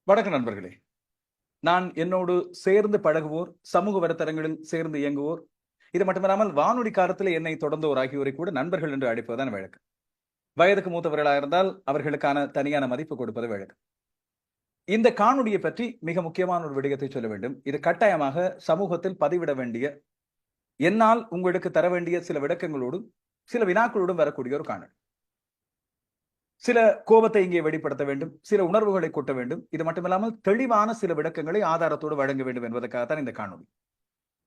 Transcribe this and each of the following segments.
வணக்கம் நண்பர்களே. நான் என்னோடு சேர்ந்து பழகுவோர், சமூக வலைத்தளங்களில் சேர்ந்து இயங்குவோர், இது மட்டுமில்லாமல் வானொலி காலத்தில் என்னை தொடர்ந்தோர் ஆகியோரை கூட நண்பர்கள் என்று அழைப்பதுதான் வழக்கம். வயதுக்கு மூத்தவர்களாக இருந்தால் அவர்களுக்கான தனியான மதிப்பு கொடுப்பது வழக்கம். இந்த காணொளியை பற்றி மிக முக்கியமான ஒரு விடயத்தை சொல்ல வேண்டும். இது கட்டாயமாக சமூகத்தில் பதிவிட வேண்டிய, என்னால் உங்களுக்கு தர வேண்டிய சில விளக்கங்களோடும் சில வினாக்களோடும் வரக்கூடிய ஒரு காணொளி. சில கோபத்தை இங்கே வெளிப்படுத்த வேண்டும், சில உணர்வுகளை கொட்ட வேண்டும். இது மட்டுமில்லாமல் தெளிவான சில விளக்கங்களை ஆதாரத்தோடு வழங்க வேண்டும் என்பதற்காகத்தான் இந்த காணொளி.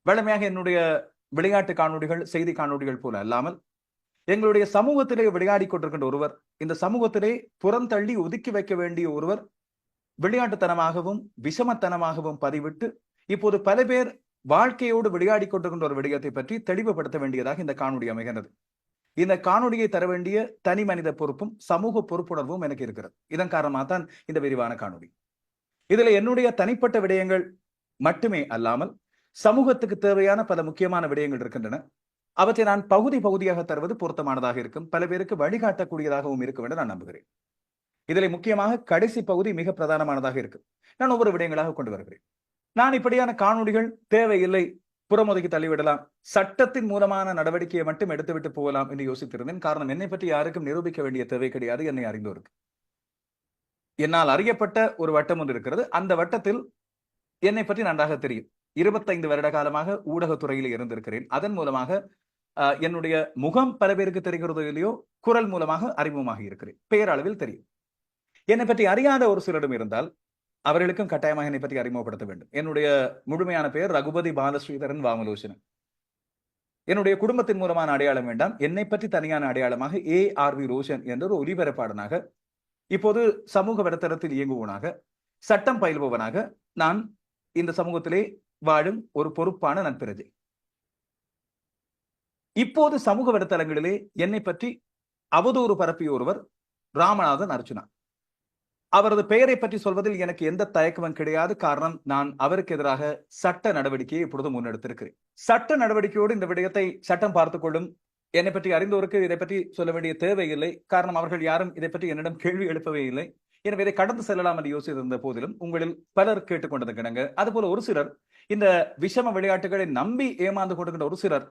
வழமையாக என்னுடைய விளையாட்டு காணொளிகள், செய்தி காணொளிகள் போல அல்லாமல், எங்களுடைய சமூகத்திலே விளையாடிக் கொண்டிருக்கின்ற ஒருவர், இந்த சமூகத்திலே புறந்தள்ளி ஒதுக்கி வைக்க வேண்டிய ஒருவர் விளையாட்டுத்தனமாகவும் விஷமத்தனமாகவும் பதிவிட்டு இப்போது பல பேர் வாழ்க்கையோடு விளையாடிக் கொண்டிருக்கின்ற ஒரு விடயத்தை பற்றி தெளிவுபடுத்த வேண்டியதாக இந்த காணொளி அமைகிறது. இந்த காணொளியை தர வேண்டிய தனி மனித பொறுப்பும் சமூக பொறுப்புணர்வும் எனக்கு இருக்கிறது. இதன் காரணமாக தான் இந்த விரிவான காணொளி. இதுல என்னுடைய தனிப்பட்ட விடயங்கள் மட்டுமே அல்லாமல் சமூகத்துக்கு தேவையான பல முக்கியமான விடயங்கள் இருக்கின்றன. அவற்றை நான் பகுதி பகுதியாக தருவது பொருத்தமானதாக இருக்கும், பல பேருக்கு வழிகாட்டக்கூடியதாகவும் இருக்கும் என்று நான் நம்புகிறேன். இதில் முக்கியமாக கடைசி பகுதி மிக பிரதானமானதாக இருக்கும். நான் ஒவ்வொரு விடயங்களாக கொண்டு வருகிறேன். நான் இப்படியான காணொளிகள் தேவையில்லை, புறமுதுகி தள்ளிவிடலாம், சட்டத்தின் மூலமான நடவடிக்கையை மட்டும் எடுத்துவிட்டு போகலாம் என்று யோசித்திருந்தேன். காரணம், என்னை பற்றி யாருக்கும் நிரூபிக்க வேண்டிய தேவை கிடையாது, என்னை அறிந்தோருக்கு. என்னால் அறியப்பட்ட ஒரு வட்டம் ஒன்று இருக்கிறது. அந்த வட்டத்தில் என்னை பற்றி நன்றாக தெரியும். 25 வருட காலமாக ஊடகத்துறையில் இருந்திருக்கிறேன். அதன் மூலமாக என்னுடைய முகம் பல பேருக்கு தெரிகிறதோ இல்லையோ, குரல் மூலமாக அறிமுகமாக இருக்கிறேன், பெயரளவில் தெரியும். என்னை பற்றி அறியாத ஒரு சிலரும் இருந்தால் அவர்களுக்கும் கட்டாயமாக என்னை பற்றி அறிமுகப்படுத்த வேண்டும். என்னுடைய முழுமையான பெயர் ரகுபதி பாலஸ்ரீதரன் வாமலோச்சனன். என்னுடைய குடும்பத்தின் மூலமான அடையாளம் வேண்டாம், என்னை பற்றி தனியான அடையாளமாக ARV ரோஷன் என்ற ஒரு ஒலிபரப்பாளனாக, இப்போது சமூக வலைத்தளத்தில் இயங்குவனாக, சட்டம் பயில்பவனாக நான் இந்த சமூகத்திலே வாழும் ஒரு பொறுப்பான நட்பிரஜை. இப்போது சமூக வலைத்தளங்களிலே என்னை பற்றி அவதூறு பரப்பிய ஒருவர் ராமநாதன் அர்ச்சுனா. அவரது பெயரை பற்றி சொல்வதில் எனக்கு எந்த தயக்கமும் கிடையாது. காரணம், நான் அவருக்கு எதிராக சட்ட நடவடிக்கையை இப்பொழுது முன்னெடுத்திருக்கிறேன். சட்ட நடவடிக்கையோடு இந்த விடயத்தை சட்டம் பார்த்துக் கொள்ளும். என்னை பற்றி அறிந்தோருக்கு இதை பற்றி சொல்ல வேண்டிய தேவையில்லை. காரணம், அவர்கள் யாரும் இதை பற்றி என்னிடம் கேள்வி எழுப்பவே இல்லை. எனவே இதை கடந்து செல்லலாம் என்று யோசித்திருந்த போதிலும் உங்களில் பலர் கேட்டுக்கொண்டது கிடங்க. அதுபோல ஒரு சிலர், இந்த விஷம விளையாட்டுகளை நம்பி ஏமாந்து கொண்டிருக்கின்ற ஒரு சிலர்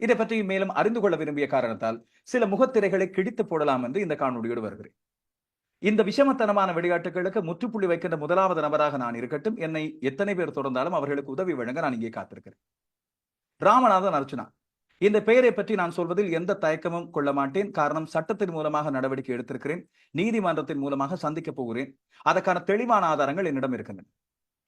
இதை பற்றி மேலும் அறிந்து கொள்ள விரும்பிய காரணத்தால் சில முகத்திரைகளை கிழித்து போடலாம் என்று இந்த காணொலியோடு வருகிறேன். இந்த விஷமத்தனமான விளையாட்டுகளுக்கு முற்றுப்புள்ளி வைக்கின்ற முதலாவது நபராக நான் இருக்கட்டும். என்னை எத்தனை பேர் தொடர்ந்தாலும் அவர்களுக்கு உதவி வழங்க நான் இங்கே காத்திருக்கிறேன். ராமநாதன் அர்ச்சுனா, இந்த பெயரை பற்றி நான் சொல்வதில் எந்த தயக்கமும் கொள்ள மாட்டேன். காரணம், சட்டத்தின் மூலமாக நடவடிக்கை எடுத்திருக்கிறேன், நீதிமன்றத்தின் மூலமாக சந்திக்க போகிறேன். அதற்கான தெளிவான ஆதாரங்கள் என்னிடம் இருக்கின்றன.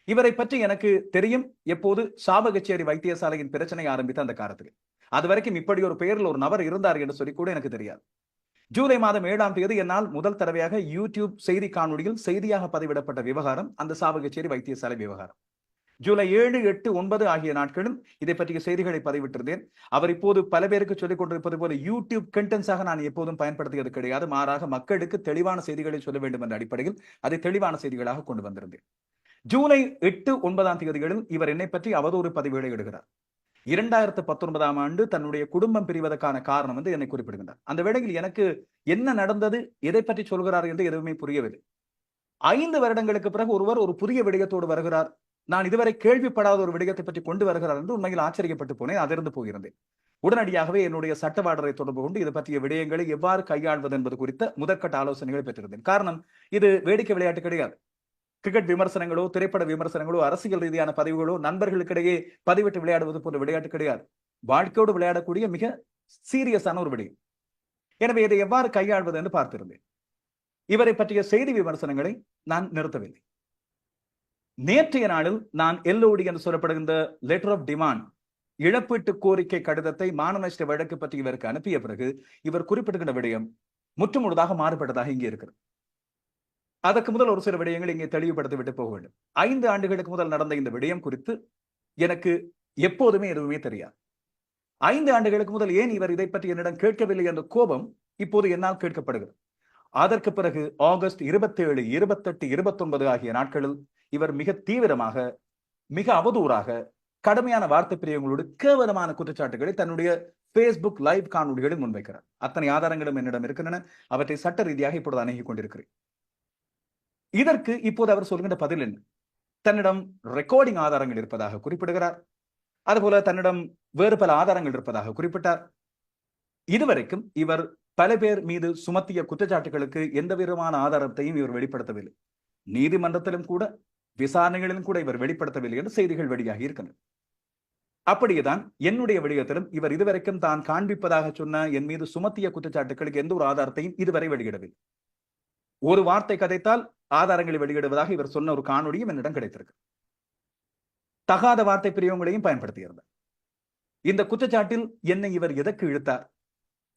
இவரை பற்றி எனக்கு தெரியும். எப்போது சாவகச்சேரி வைத்தியசாலையின் பிரச்சனை ஆரம்பித்த அந்த காலத்தில், அது வரைக்கும் இப்படி ஒரு பெயரில் ஒரு நபர் இருந்தார் என்று சொல்லி கூட எனக்கு தெரியாது. ஜூலை மாதம் 7ஆம் தேதி என்னால் முதல் தடவையாக யூடியூப் செய்தி காணொலியில் செய்தியாக பதிவிடப்பட்ட விவகாரம் அந்த சாவகச்சேரி வைத்தியசாலை விவகாரம். ஜூலை 7, 8, 9 ஆகிய நாட்களும் இதை பற்றிய செய்திகளை பதிவிட்டிருந்தேன். அவர் இப்போது பல பேருக்கு சொல்லிக் கொண்டிருப்பது போல யூடியூப் கண்டென்ட்ஸாக நான் எப்போதும் பயன்படுத்தியது கிடையாது. மாறாக மக்களுக்கு தெளிவான செய்திகளை சொல்ல வேண்டும் என்ற அடிப்படையில் அதை தெளிவான செய்திகளாக கொண்டு வந்திருந்தேன். ஜூலை 8, 9ஆம் தேதிகளில் இவர் என்னை பற்றி அவதூறு பதிவுகளை இடுகிறார். 2019ஆம் ஆண்டு தன்னுடைய குடும்பம் பிரிவதற்கான காரணம் வந்து என்னை குறிப்பிடுகின்றார். அந்த வேளையில் எனக்கு என்ன நடந்தது, எதை பற்றி சொல்கிறார் என்று எதுவுமே புரியவில்லை. 5 வருடங்களுக்கு பிறகு ஒருவர் ஒரு புதிய விடயத்தோடு வருகிறார். நான் இதுவரை கேள்விப்படாத ஒரு விடயத்தை பற்றி கொண்டு வருகிறார் என்று உண்மையில் ஆச்சரியப்பட்டு போனேன், அதிர்ந்து போயிருந்தேன். உடனடியாகவே என்னுடைய சட்டவாடரை தொடர்பு கொண்டு இது பற்றிய விடயங்களை எவ்வாறு கையாள்வது என்பது குறித்த முதற்கட்ட ஆலோசனைகளை பெற்றிருந்தேன். காரணம், இது வேடிக்கை விளையாட்டு கிடையாது. கிரிக்கெட் விமர்சனங்களோ, திரைப்பட விமர்சனங்களோ, அரசியல் ரீதியான பதிவுகளோ, நண்பர்களுக்கிடையே பதிவிட்டு விளையாடுவது போன்ற விளையாட்டு கிடையாது. வாழ்க்கையோடு விளையாடக்கூடிய மிக சீரியஸான ஒரு விடயம். எனவே இதை எவ்வாறு கையாள்வது என்று பார்த்திருந்தேன். இவரை பற்றிய செய்தி விமர்சனங்களை நான் நிறுத்தவில்லை. நேற்றைய நாளில் நான் LOD என்று சொல்லப்படுகின்ற லெட்டர் ஆஃப் டிமாண்ட், இழப்பீட்டு கோரிக்கை கடிதத்தை மானநஷ்ட வழக்கு பற்றி இவருக்கு அனுப்பிய பிறகு இவர் குறிப்பிடுகின்ற விடயம் முற்றுமுழுதாக மாறுபட்டதாக இங்கே இருக்கிறது. அதற்கு முதல் ஒரு சில விடயங்கள் இங்கே தெளிவுபடுத்தி விட்டு போக வேண்டும். 5 ஆண்டுகளுக்கு முதல் நடந்த இந்த விடயம் குறித்து எனக்கு எப்போதுமே எதுவுமே தெரியாது. 5 ஆண்டுகளுக்கு முதல் ஏன் இவர் இதை பற்றி என்னிடம் கேட்கவில்லை என்ற கோபம் இப்போது என்னால் கேட்கப்படுகிறது. அதற்கு பிறகு ஆகஸ்ட் 27, 28, 29 ஆகிய நாட்களில் இவர் மிக தீவிரமாக, மிக அவதூறாக, கடுமையான வார்த்தை பிரியங்களோடு கேவலமான குற்றச்சாட்டுகளை தன்னுடைய பேஸ்புக் லைவ் காணொலிகளில் முன்வைக்கிறார். அத்தனை ஆதாரங்களும் என்னிடம் இருக்கின்றன. அவற்றை சட்ட ரீதியாக இப்பொழுது அணுகிக் கொண்டிருக்கிறேன். இதற்கு இப்போது அவர் சொல்கின்ற பதில் என்ன? தன்னிடம் ரெக்கார்டிங் ஆதாரங்கள் இருப்பதாக குறிப்பிடுகிறார். அதுபோல தன்னிடம் வேறு பல ஆதாரங்கள் இருப்பதாக குறிப்பிட்டார். இதுவரைக்கும் இவர் பல பேர் மீது சுமத்திய குற்றச்சாட்டுகளுக்கு எந்த விதமான ஆதாரத்தையும் இவர் வெளிப்படுத்தவில்லை. நீதிமன்றத்திலும் கூட விசாரணைகளிலும் கூட இவர் வெளிப்படுத்தவில்லை என்று செய்திகள் வெளியாகி இருக்கின்றன. அப்படியேதான் என்னுடைய விடயத்திலும் இவர் இதுவரைக்கும் தான் காண்பிப்பதாக சொன்ன என் மீது சுமத்திய குற்றச்சாட்டுகளுக்கு எந்த ஒரு ஆதாரத்தையும் இதுவரை வெளியிடவில்லை. ஒரு வார்த்தை கதைத்தால் ஆதாரங்களை வெளியிடுவதாக இவர் சொன்ன ஒரு காணொலியும் என்னிடம் கிடைத்திருக்கு. தகாத வார்த்தை பிரயோகங்களையும் பயன்படுத்தியிருந்தார். இந்த குற்றச்சாட்டில் என்னை இவர் எதற்கு இழுத்தார்,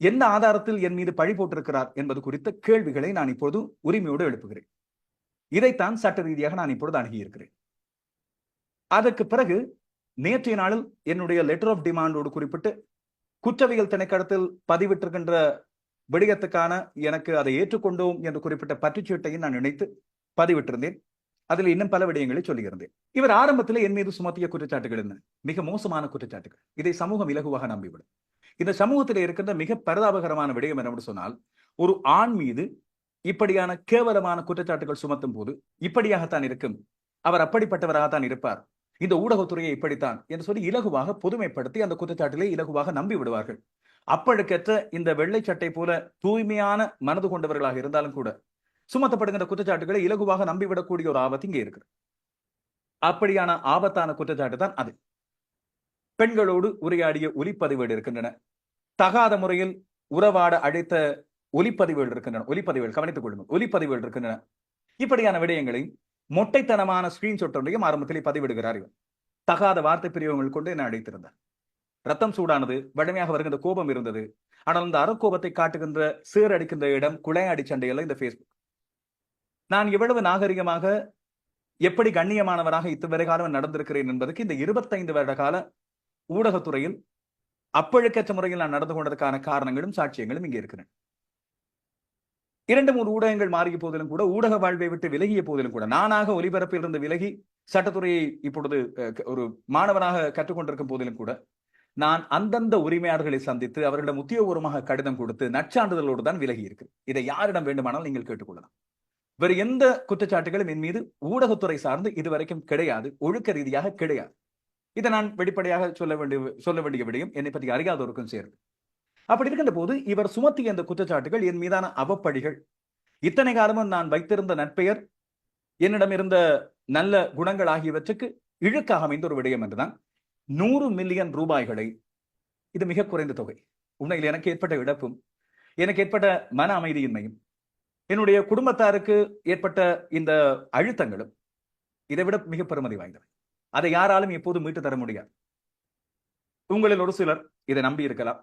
எந்த ஆதாரத்தில் என் மீது பழி போட்டிருக்கிறார் என்பது குறித்த கேள்விகளை நான் இப்பொழுது உரிமையோடு எழுப்புகிறேன். இதைத்தான் சட்ட ரீதியாக நான் இப்பொழுது அணுகியிருக்கிறேன். அதற்கு பிறகு நேற்றைய நாளில் என்னுடைய லெட்டர் ஆஃப் டிமாண்டோடு குறிப்பிட்டு குற்றவியல் திணைக்களத்தில் பதிவிட்டிருக்கின்ற விடயத்துக்கான எனக்கு அதை ஏற்றுக்கொண்டோம் என்று குறிப்பிட்ட பற்றுச்சீட்டையும் நான் இணைத்து பதிவிட்டிருந்தேன். அதில் இன்னும் பல விடயங்களை சொல்லியிருந்தேன். இவர் ஆரம்பத்தில் என் மீது சுமத்திய குற்றச்சாட்டுகள் என்ன? மிக மோசமான குற்றச்சாட்டுகள். இதை சமூகம் இலகுவாக நம்பிவிடும். இந்த சமூகத்தில் இருக்கின்ற மிக பரிதாபகரமான விடயம் என்னவென்று சொன்னால், ஒரு ஆண் மீது இப்படியான கேவலமான குற்றச்சாட்டுகள் சுமத்தும் போது இப்படியாகத்தான் இருக்கும், அவர் அப்படிப்பட்டவராகத்தான் இருப்பார், இந்த ஊடகத்துறையை இப்படித்தான் என்று சொல்லி இலகுவாக பொதுமைப்படுத்தி அந்த குற்றச்சாட்டிலே இலகுவாக நம்பி விடுவார்கள். அப்பழுக்கற்ற இந்த வெள்ளை சட்டை போல தூய்மையான மனது கொண்டவர்களாக இருந்தாலும் கூட சுமத்தப்படுகின்ற குற்றச்சாட்டுகளை இலகுவாக நம்பிவிடக்கூடிய ஒரு ஆபத்து இங்கே இருக்கு. அப்படியான ஆபத்தான குற்றச்சாட்டு தான் அது. பெண்களோடு உரையாடிய ஒலிப்பதிவுகள் இருக்கின்றன. தகாத முறையில் உறவாட அழைத்த ஒலிப்பதிவுகள் இருக்கின்றன. ஒலிப்பதிவுகள் கவனித்துக் கொள்ளுங்கள், ஒலிப்பதிவுகள் இருக்கின்றன. இப்படியான விடயங்களை மொட்டைத்தனமான ஸ்கிரீன்ஷாட் ஒன்றையும் ஆரம்பத்திலே பதிவிடுகிறார். இவர் தகாத வார்த்தை பிரிவுகள் கொண்டு என்ன அழைத்திருந்தார். ரத்தம் சூடானது, வலிமையாக வருகின்ற கோபம் இருந்தது. ஆனால் இந்த அறக்கோபத்தை காட்டுகின்ற சேர் அடிக்கின்ற இடம் குளையாடி சண்டையல்ல இந்த பேஸ்புக். நான் எவ்வளவு நாகரிகமாக எப்படி கண்ணியமானவராக இத்துவரை காலம் நடந்திருக்கிறேன் என்பதற்கு இந்த 25 வருட கால ஊடகத்துறையில் அப்பழுக்கற்ற முறையில் நான் நடந்து கொண்டதற்கான காரணங்களும் சாட்சியங்களும் இங்கே இருக்கிறேன். 2-3 ஊடகங்கள் மாறிய போதிலும் கூட, ஊடக வாழ்வை விட்டு விலகிய போதிலும் கூட, நானாக ஒலிபரப்பில் இருந்து விலகி சட்டத்துறையை இப்பொழுது ஒரு மாணவனாக கற்றுக்கொண்டிருக்கும் போதிலும் கூட, நான் அந்தந்த உரிமையாளர்களை சந்தித்து அவர்களிடம் உத்தியோகபூர்வமாக கடிதம் கொடுத்து நற்சான்றிதழோடு தான் விலகி இருக்கு. இதை யாரிடம் வேண்டுமானால் நீங்கள் கேட்டுக்கொள்ளலாம். வேறு எந்த குற்றச்சாட்டுகளும் என் மீது ஊடகத்துறை சார்ந்து இதுவரைக்கும் கிடையாது, ஒழுக்க ரீதியாக கிடையாது. இதை நான் வெளிப்படையாக சொல்ல வேண்டிய விடயம் என்னை பற்றி அறியாதவருக்கும் சேர்ந்து. அப்படி இருக்கின்ற போது இவர் சுமத்திய இந்த குற்றச்சாட்டுகள் என் மீதான அவப்படிகள், இத்தனை காலமும் நான் வைத்திருந்த நற்பெயர், என்னிடம் இருந்த நல்ல குணங்கள் ஆகியவற்றுக்கு இழுக்காக அமைந்த ஒரு விடயம் என்றுதான் 100 மில்லியன் ரூபாய்களை, இது மிக குறைந்த தொகை, உண்மையில் எனக்கு ஏற்பட்ட இழப்பும் எனக்கு ஏற்பட்ட மன அமைதியின்மையும் என்னுடைய குடும்பத்தாருக்கு ஏற்பட்ட இந்த அழுத்தங்களும் இதை விட மிக பெருமதி வாய்ந்தவை. அதை யாராலும் எப்போது மீட்டு தர முடியாது. உங்களில் ஒரு சிலர் இதை நம்பி இருக்கலாம்.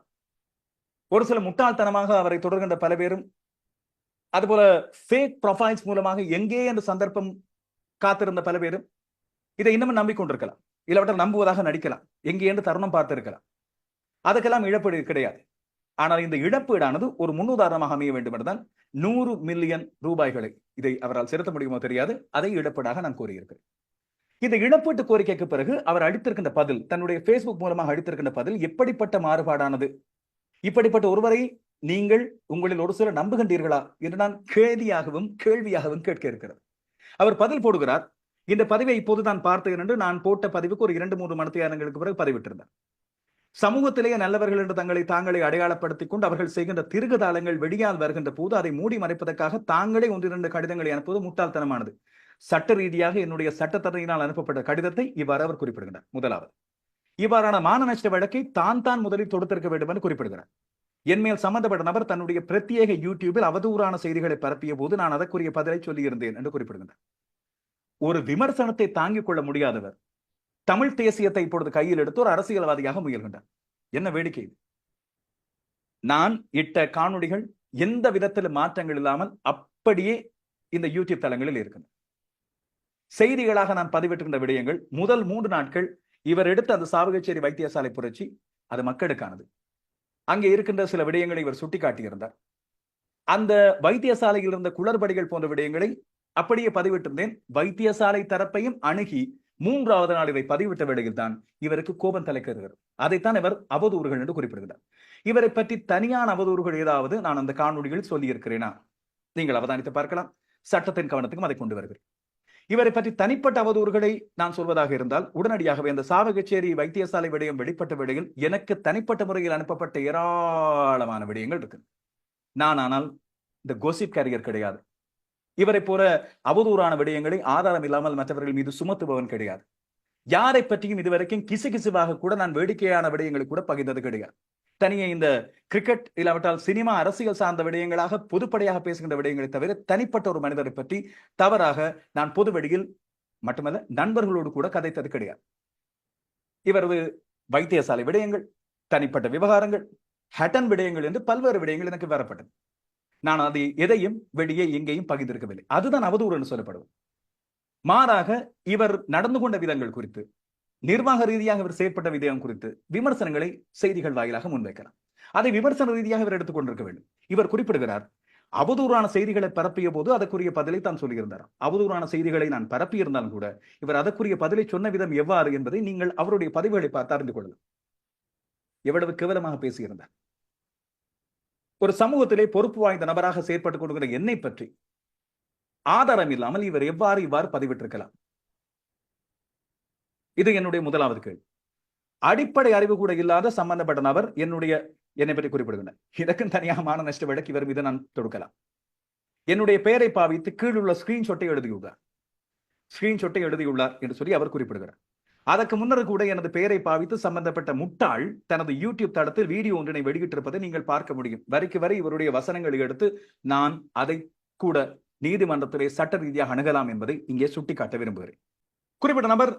ஒரு சில முட்டாள்தனமாக அவரை தொடர்கின்ற பல பேரும், அதுபோல ஃபேக் ப்ரொஃபைல்ஸ் மூலமாக எங்கே என்ற சந்தர்ப்பம் காத்திருந்த பல பேரும் இதை இன்னமும் நம்பிக்கொண்டிருக்கலாம். இல்லாவற்றால் நம்புவதாக நடிக்கலாம், எங்கே என்று தருணம் பார்த்திருக்கலாம். அதுக்கெல்லாம் இழப்பீடு கிடையாது. ஆனால் இந்த இழப்பீடானது ஒரு முன்னுதாரணமாக அமைய வேண்டும் என்றுதான் 100 மில்லியன் ரூபாய்களை, இதை அவரால் செலுத்த முடியுமோ தெரியாது, அதை இழப்பீடாக நான் கூறியிருக்கிறேன். இந்த இழப்பீட்டு கோரிக்கைக்கு பிறகு அவர் அளித்திருக்கின்ற பதில், தன்னுடைய பேஸ்புக் மூலமாக அளித்திருக்கின்ற பதில் எப்படிப்பட்ட மாறுபாடானது? இப்படிப்பட்ட ஒருவரை நீங்கள் உங்களில் ஒரு சிலர் நம்புகின்றீர்களா என்று நான் கேள்வியாகவும் கேட்க இருக்கிறது. அவர் பதில் போடுகிறார். இந்த பதிவை இப்போது தான் பார்த்தேன் என்று நான் போட்ட பதிவுக்கு ஒரு 2-3 மணித்தியாலங்களுக்கு பிறகு பதிவிட்டிருந்தார். சமூகத்திலேயே நல்லவர்கள் என்று தாங்களை அடையாளப்படுத்திக் கொண்டு அவர்கள் செய்கின்ற திருகுதாளங்கள் வெளியால் வருகின்ற போது அதை மூடி மறைப்பதற்காக தாங்களே 1-2 கடிதங்களை அனுப்புவது முட்டாள்தனமானது. சட்ட ரீதியாக என்னுடைய சட்டத்தரணியினால் அனுப்பப்பட்ட கடிதத்தை இவ்வாறு அவர் குறிப்பிடுகிறார். முதலாவது, இவ்வாறான மான நஷ்ட வழக்கை தான் முதலில் தொடுத்திருக்க வேண்டும் என்று குறிப்பிடுகிறார். என் மேல் சம்பந்தப்பட்ட நபர் தன்னுடைய பிரத்யேக யூடியூபில் அவதூறான செய்திகளை பரப்பிய போது நான் அதற்குரிய பதிலை சொல்லியிருந்தேன் என்று குறிப்பிடுகிறார். ஒரு விமர்சனத்தை தாங்கிக் கொள்ள முடியாதவர் தமிழ் தேசியத்தை இப்பொழுது கையில் எடுத்து ஒரு அரசியல்வாதியாக முயல்கின்றார். என்ன வேடிக்கை! நான் இட்ட காணொளிகள் எந்த விதத்தில் மாற்றங்கள் இல்லாமல் அப்படியே இந்த யூடியூப் தளங்களில் இருக்கின்றன. செய்திகளாக நான் பதிவிட்டிருந்த விடயங்கள், முதல் 3 நாட்கள் இவர் எடுத்த அந்த சாவகச்சேரி வைத்தியசாலை புரட்சி, அது மக்களுக்கானது. அங்கே இருக்கின்ற சில விடயங்களை இவர் சுட்டிக்காட்டியிருந்தார். அந்த வைத்தியசாலையில் இருந்த குளறுபடிகள் போன்ற விடயங்களை அப்படியே பதிவிட்டிருந்தேன். வைத்தியசாலை தரப்பையும் அணுகி 3வது நாள் இதை பதிவிட்ட வேளையில் தான் இவருக்கு கோபம் தலைக்கிறது. அதைத்தான் இவர் அவதூறுகள் என்று குறிப்பிடுகிறார். இவரை பற்றி தனியான அவதூறுகள் ஏதாவது நான் அந்த காணொலிகளில் சொல்லி இருக்கிறேனா? நீங்கள் அவதானித்து பார்க்கலாம். சட்டத்தின் கவனத்துக்கும் அதை கொண்டு வருகிறேன். இவரை பற்றி தனிப்பட்ட அவதூறுகளை நான் சொல்வதாக இருந்தால் உடனடியாகவே அந்த சாவகச்சேரி வைத்தியசாலை விடயம் வெளிப்பட்ட விடையில் எனக்கு தனிப்பட்ட முறையில் அனுப்பப்பட்ட ஏராளமான விடயங்கள் இருக்கு. நான் ஆனால் இந்த கோசிப் கேரியர் கிடையாது. இவரை போல அவதூறான விடயங்களை ஆதாரம் இல்லாமல் மற்றவர்கள் மீது சுமத்துபவன் கிடையாது. யாரை பற்றியும் இதுவரைக்கும் கிசுகிசுவாக கூட நான் வேடிக்கையான விடயங்களை கூட பகிர்ந்தது கிடையாது. தனியே இந்த கிரிக்கெட் இல்லாவிட்டால் சினிமா அரசியல் சார்ந்த விடயங்களாக பொதுப்படையாக பேசுகின்ற விடயங்களை தவிர தனிப்பட்ட ஒரு மனிதரை பற்றி தவறாக நான் பொது வெளியில் மட்டுமல்ல நண்பர்களோடு கூட கதைத்தது கிடையாது. இவரது வைத்தியசாலை விடயங்கள், தனிப்பட்ட விவகாரங்கள், ஹட்டன் விடயங்கள் என்று பல்வேறு விடயங்கள் எனக்கு வரப்பட்டது. நான் அதை எதையும் வெளியே எங்கேயும் பகிர்ந்திருக்கவில்லை. அதுதான் அவதூறு என்று சொல்லப்படுவது. மாறாக இவர் நடந்து கொண்ட விதங்கள் குறித்து, நிர்வாக ரீதியாக இவர் செயற்பட்ட விதம் குறித்து விமர்சனங்களை செய்திகள் வாயிலாக முன்வைக்கலாம். அதை விமர்சன ரீதியாக இவர் எடுத்துக் கொண்டிருக்க வேண்டும். இவர் குறிப்பிடுகிறார், அவதூறான செய்திகளை பரப்பிய போது அதற்குரிய பதிலை தான் சொல்லியிருந்தார். அவதூறான செய்திகளை நான் பரப்பியிருந்தாலும் கூட இவர் அதற்குரிய பதிலை சொன்ன விதம் எவ்வாறு என்பதை நீங்கள் அவருடைய பதிவுகளை பார்த்து அறிந்து கொள்ளலாம். எவ்வளவு கேவலமாக பேசியிருந்தார். ஒரு சமூகத்திலே பொறுப்பு வாய்ந்த நபராக செயற்பட்டுக் கொள்கிற என்னை பற்றி ஆதாரம் இல்லாமல் இவர் இவ்வாறு பதிவிட்டிருக்கலாம். இது என்னுடைய முதலாவது கேள்வி. அடிப்படை அறிவு கூட இல்லாத சம்பந்தப்பட்ட நபர் என்னை பற்றி குறிப்பிடுகிறார். இதற்கும் தனியாக மான நஷ்ட வழக்கு இவர் மீது நான் தொடுக்கலாம். என்னுடைய பெயரை பாவித்து கீழுள்ள ஸ்கிரீன்ஷாட்டை எழுதியுள்ளார் என்று சொல்லி அவர் குறிப்பிடுகிறார். அதற்கு முன்னர் கூட எனது பெயரை பாவித்து சம்பந்தப்பட்ட முட்டாள் தனது யூடியூப் தளத்தில் வீடியோ ஒன்றினை வெளியிட்டிருப்பதை நீங்கள் பார்க்க முடியும். வரிக்கு வரை இவருடைய வசனங்களை எடுத்து நான் அதை கூட நீதிமன்றத்திலே சட்ட ரீதியாக அணுகலாம் என்பதை இங்கே சுட்டிக்காட்ட விரும்புகிறேன். குறிப்பிட்ட நபர்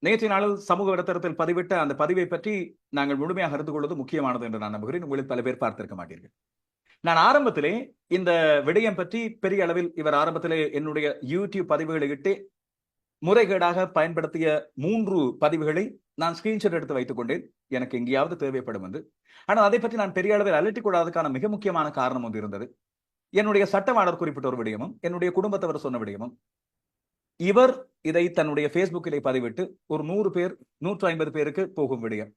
நேற்றைய நாளில் சமூக வலைத்தளத்தில் பதிவிட்ட அந்த பதிவை பற்றி நாங்கள் முழுமையாக அறிந்து கொள்வது முக்கியமானது என்று நான் நம்புகிறேன். உங்களில் பல பேர் பார்த்திருக்க மாட்டீர்கள். நான் ஆரம்பத்திலே இந்த விடயம் பற்றி பெரிய அளவில் இவர் ஆரம்பத்திலே என்னுடைய யூடியூப் பதிவுகளை இட்டு முறைகேடாக பயன்படுத்திய 3 பதிவுகளை நான் ஸ்கிரீன்ஷாட் எடுத்து வைத்துக் கொண்டேன். எனக்கு எங்கேயாவது தேவைப்படும் என்று. ஆனால் அதை பற்றி நான் பெரிய அளவில் அலட்டிக் கொள்ளாததுக்கான மிக முக்கியமான காரணம் ஒன்று இருந்தது. என்னுடைய சட்டவாளர் குறிப்பிட்ட ஒரு விடயமும் என்னுடைய குடும்பத்தவர் சொன்ன விடயமும், இவர் இதை தன்னுடைய பேஸ்புக்கிலே பதிவிட்டு ஒரு 100 பேர் 150 பேருக்கு போகும் விடயம்.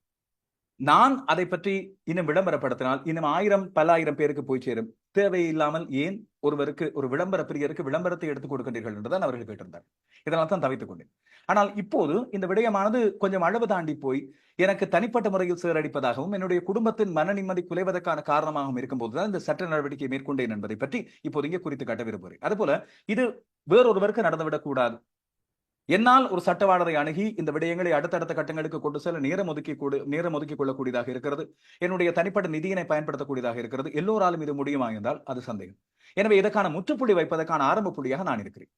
நான் அதை பற்றி இன்னும் விளம்பரப்படுத்தினால் இன்னும் 1000 பல ஆயிரம் பேருக்கு போய் சேரும். தேவையில்லாமல் ஏன் ஒருவருக்கு, ஒரு விளம்பர பிரியருக்கு விளம்பரத்தை எடுத்துக் கொடுக்கின்றீர்கள் என்றுதான் அவர்கள் கேட்டிருந்தார். இதனால் தான் தவித்துக் கொண்டேன். ஆனால் இப்போது இந்த விடயமானது கொஞ்சம் அளவு தாண்டி போய் எனக்கு தனிப்பட்ட முறையில் சேரடிப்பதாகவும் என்னுடைய குடும்பத்தின் மன நிம்மதி குலைவதற்கான காரணமாகவும் இருக்கும்போதுதான் இந்த சட்ட நடவடிக்கை மேற்கொண்டேன் என்பதை பற்றி இப்போது இங்கே குறித்து காட்ட விரும்புகிறேன். அதுபோல இது வேறொருவருக்கு நடந்துவிடக் கூடாது. என்னால் ஒரு சட்டவாளரை அணுகி இந்த விடயங்களை அடுத்தடுத்த கட்டங்களுக்கு கொண்டு செல்ல நேரம் ஒதுக்கிக் கொள்ளக்கூடியதாக இருக்கிறது. என்னுடைய தனிப்பட்ட நிதியினை பயன்படுத்தக்கூடியதாக இருக்கிறது. எல்லோராலும் இது முடியுமா என்றால் அது சந்தேகம். எனவே இதற்கான முற்றுப்புள்ளி வைப்பதற்கான ஆரம்ப புள்ளியாக நான் இருக்கிறேன்.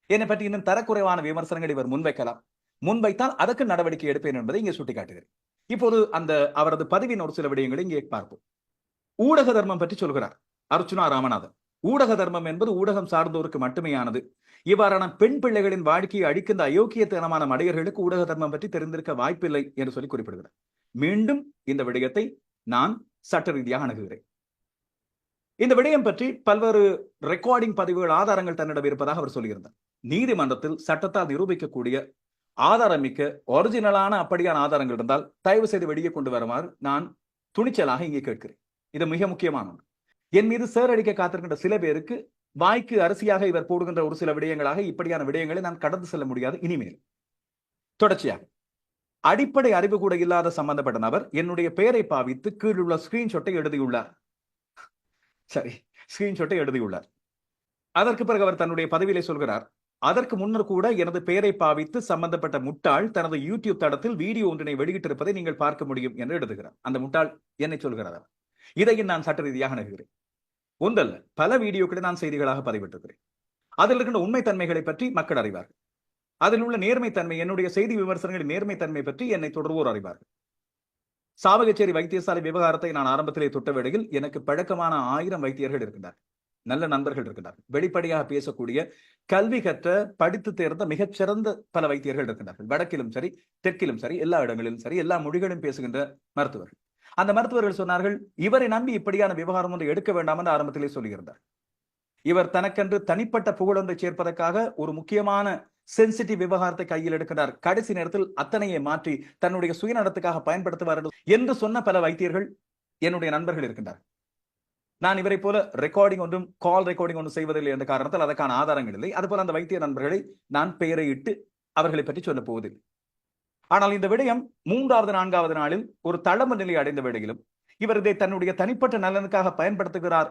என்னை பற்றி இன்னும் தரக்குறைவான விமர்சனங்கள் இவர் முன்வைக்கலாம். முன்வைத்தால் அதற்கு நடவடிக்கை எடுப்பேன் என்பதை இங்கே சுட்டிக்காட்டுகிறேன். இப்போது அந்த அவரது பதிவின் ஒரு சில விடயங்களை இங்கே பார்ப்போம். ஊடக தர்மம் பற்றி சொல்கிறார் அர்ச்சுனா ராமநாதன். ஊடக தர்மம் என்பது ஊடகம் சார்ந்தோருக்கு மட்டுமேயானது. இவ்வாறான பெண் பிள்ளைகளின் வாழ்க்கையை அழிக்கின்ற அயோக்கியத்தனமான மடையர்களுக்கு ஊடக தர்மம் பற்றி தெரிந்திருக்க வாய்ப்பில்லை என்று சொல்லி குறிப்பிடுகிறார். மீண்டும் இந்த விடயத்தை நான் சட்ட ரீதியாக அணுகுகிறேன். இந்த விடயம் பற்றி பல்வேறு ரெக்கார்டிங் பதிவுகள், ஆதாரங்கள் தன்னிடம் இருப்பதாக அவர் சொல்லியிருந்தார். நீதிமன்றத்தில் சட்டத்தால் நிரூபிக்கக்கூடிய ஆதாரமிக்க ஒரிஜினலான அப்படியான ஆதாரங்கள் இருந்தால் தயவு செய்து வெளியே கொண்டு வருமாறு நான் துணிச்சலாக இங்கே கேட்கிறேன். இது மிக முக்கியமான ஒன்று. என் மீது சேரடிக்க காத்திருக்கின்ற சில பேருக்கு வாய்க்கு அரிசியாக இவர் போடுகின்ற ஒரு சில விடயங்களாக இப்படியான விடயங்களை நான் கடந்து செல்ல முடியாது. இனிமேல் தொடர்ச்சியாக அடிப்படை அறிவு கூட இல்லாத சம்பந்தப்பட்ட நபர் என்னுடைய பெயரை பாவித்து கீழுள்ள ஸ்கிரீன்ஷாட்டை எழுதியுள்ளார். சரி, ஸ்கிரீன்ஷாட்டை எழுதியுள்ளார். அதற்கு பிறகு அவர் தன்னுடைய பதிவிலே சொல்கிறார், அதற்கு முன்னர் கூட எனது பெயரை பாவித்து சம்பந்தப்பட்ட முட்டாள் தனது யூடியூப் தளத்தில் வீடியோ ஒன்றினை வெளியிட்டிருப்பதை நீங்கள் பார்க்க முடியும் என்று எழுதுகிறார். அந்த முட்டாள் என்னை சொல்கிறார். இதையும் நான் சட்ட ரீதியாக அணுகுகிறேன். ஒன்றல்ல, பல வீடியோக்களை நான் செய்திகளாக பதிவிட்டிருக்கிறேன். அதில் இருக்கின்ற உண்மைத்தன்மைகளை பற்றி மக்கள் அறிவார்கள். அதில் உள்ள நேர்மைத்தன்மை, என்னுடைய செய்தி விமர்சனங்களின் நேர்மைத்தன்மை பற்றி என்னை தொடர்வோர் அறிவார்கள். சாவகச்சேரி வைத்தியசாலை விவகாரத்தை நான் ஆரம்பத்திலே தொட்ட வேளையில் எனக்கு பழக்கமான 1000 வைத்தியர்கள் இருக்கின்றார், நல்ல நண்பர்கள் இருக்கின்றார், வெளிப்படையாக பேசக்கூடிய, கல்வி கற்ற, படித்து தேர்ந்த மிகச்சிறந்த பல வைத்தியர்கள் இருக்கின்றார்கள். வடக்கிலும் சரி, தெற்கிலும் சரி, எல்லா இடங்களிலும் சரி, எல்லா மொழிகளும் பேசுகின்ற மருத்துவர்கள். அந்த மருத்துவர்கள் சொன்னார்கள், இவரை நம்பி இப்படியான விவகாரம் ஒன்று எடுக்க வேண்டாம் என்று ஆரம்பத்திலே சொல்லியிருந்தார். இவர் தனக்கென்று தனிப்பட்ட புகழொன்றை சேர்ப்பதற்காக ஒரு முக்கியமான சென்சிட்டிவ் விவகாரத்தை கையில் எடுக்கிறார். கடைசி நேரத்தில் அத்தனையை மாற்றி தன்னுடைய சுயநலத்துக்காக பயன்படுத்துவார் என்று சொன்ன பல வைத்தியர்கள் என்னுடைய நண்பர்கள் இருக்கின்றார். நான் இவரை போல ரெக்கார்டிங் ஒன்றும் கால் ரெக்கார்டிங் ஒன்றும் செய்வதில்லை என்ற காரணத்தால் அதற்கான ஆதாரங்கள் இல்லை. அதுபோல அந்த வைத்திய நண்பர்களை நான் பெயரை இட்டு அவர்களை பற்றி சொல்ல போவதில்லை. ஆனால் இந்த விடயம் 3வது 4வது நாளில் ஒரு தளம்பு நிலை அடைந்த வேளையிலும் இவர் இதை தன்னுடைய தனிப்பட்ட நலனுக்காக பயன்படுத்துகிறார்.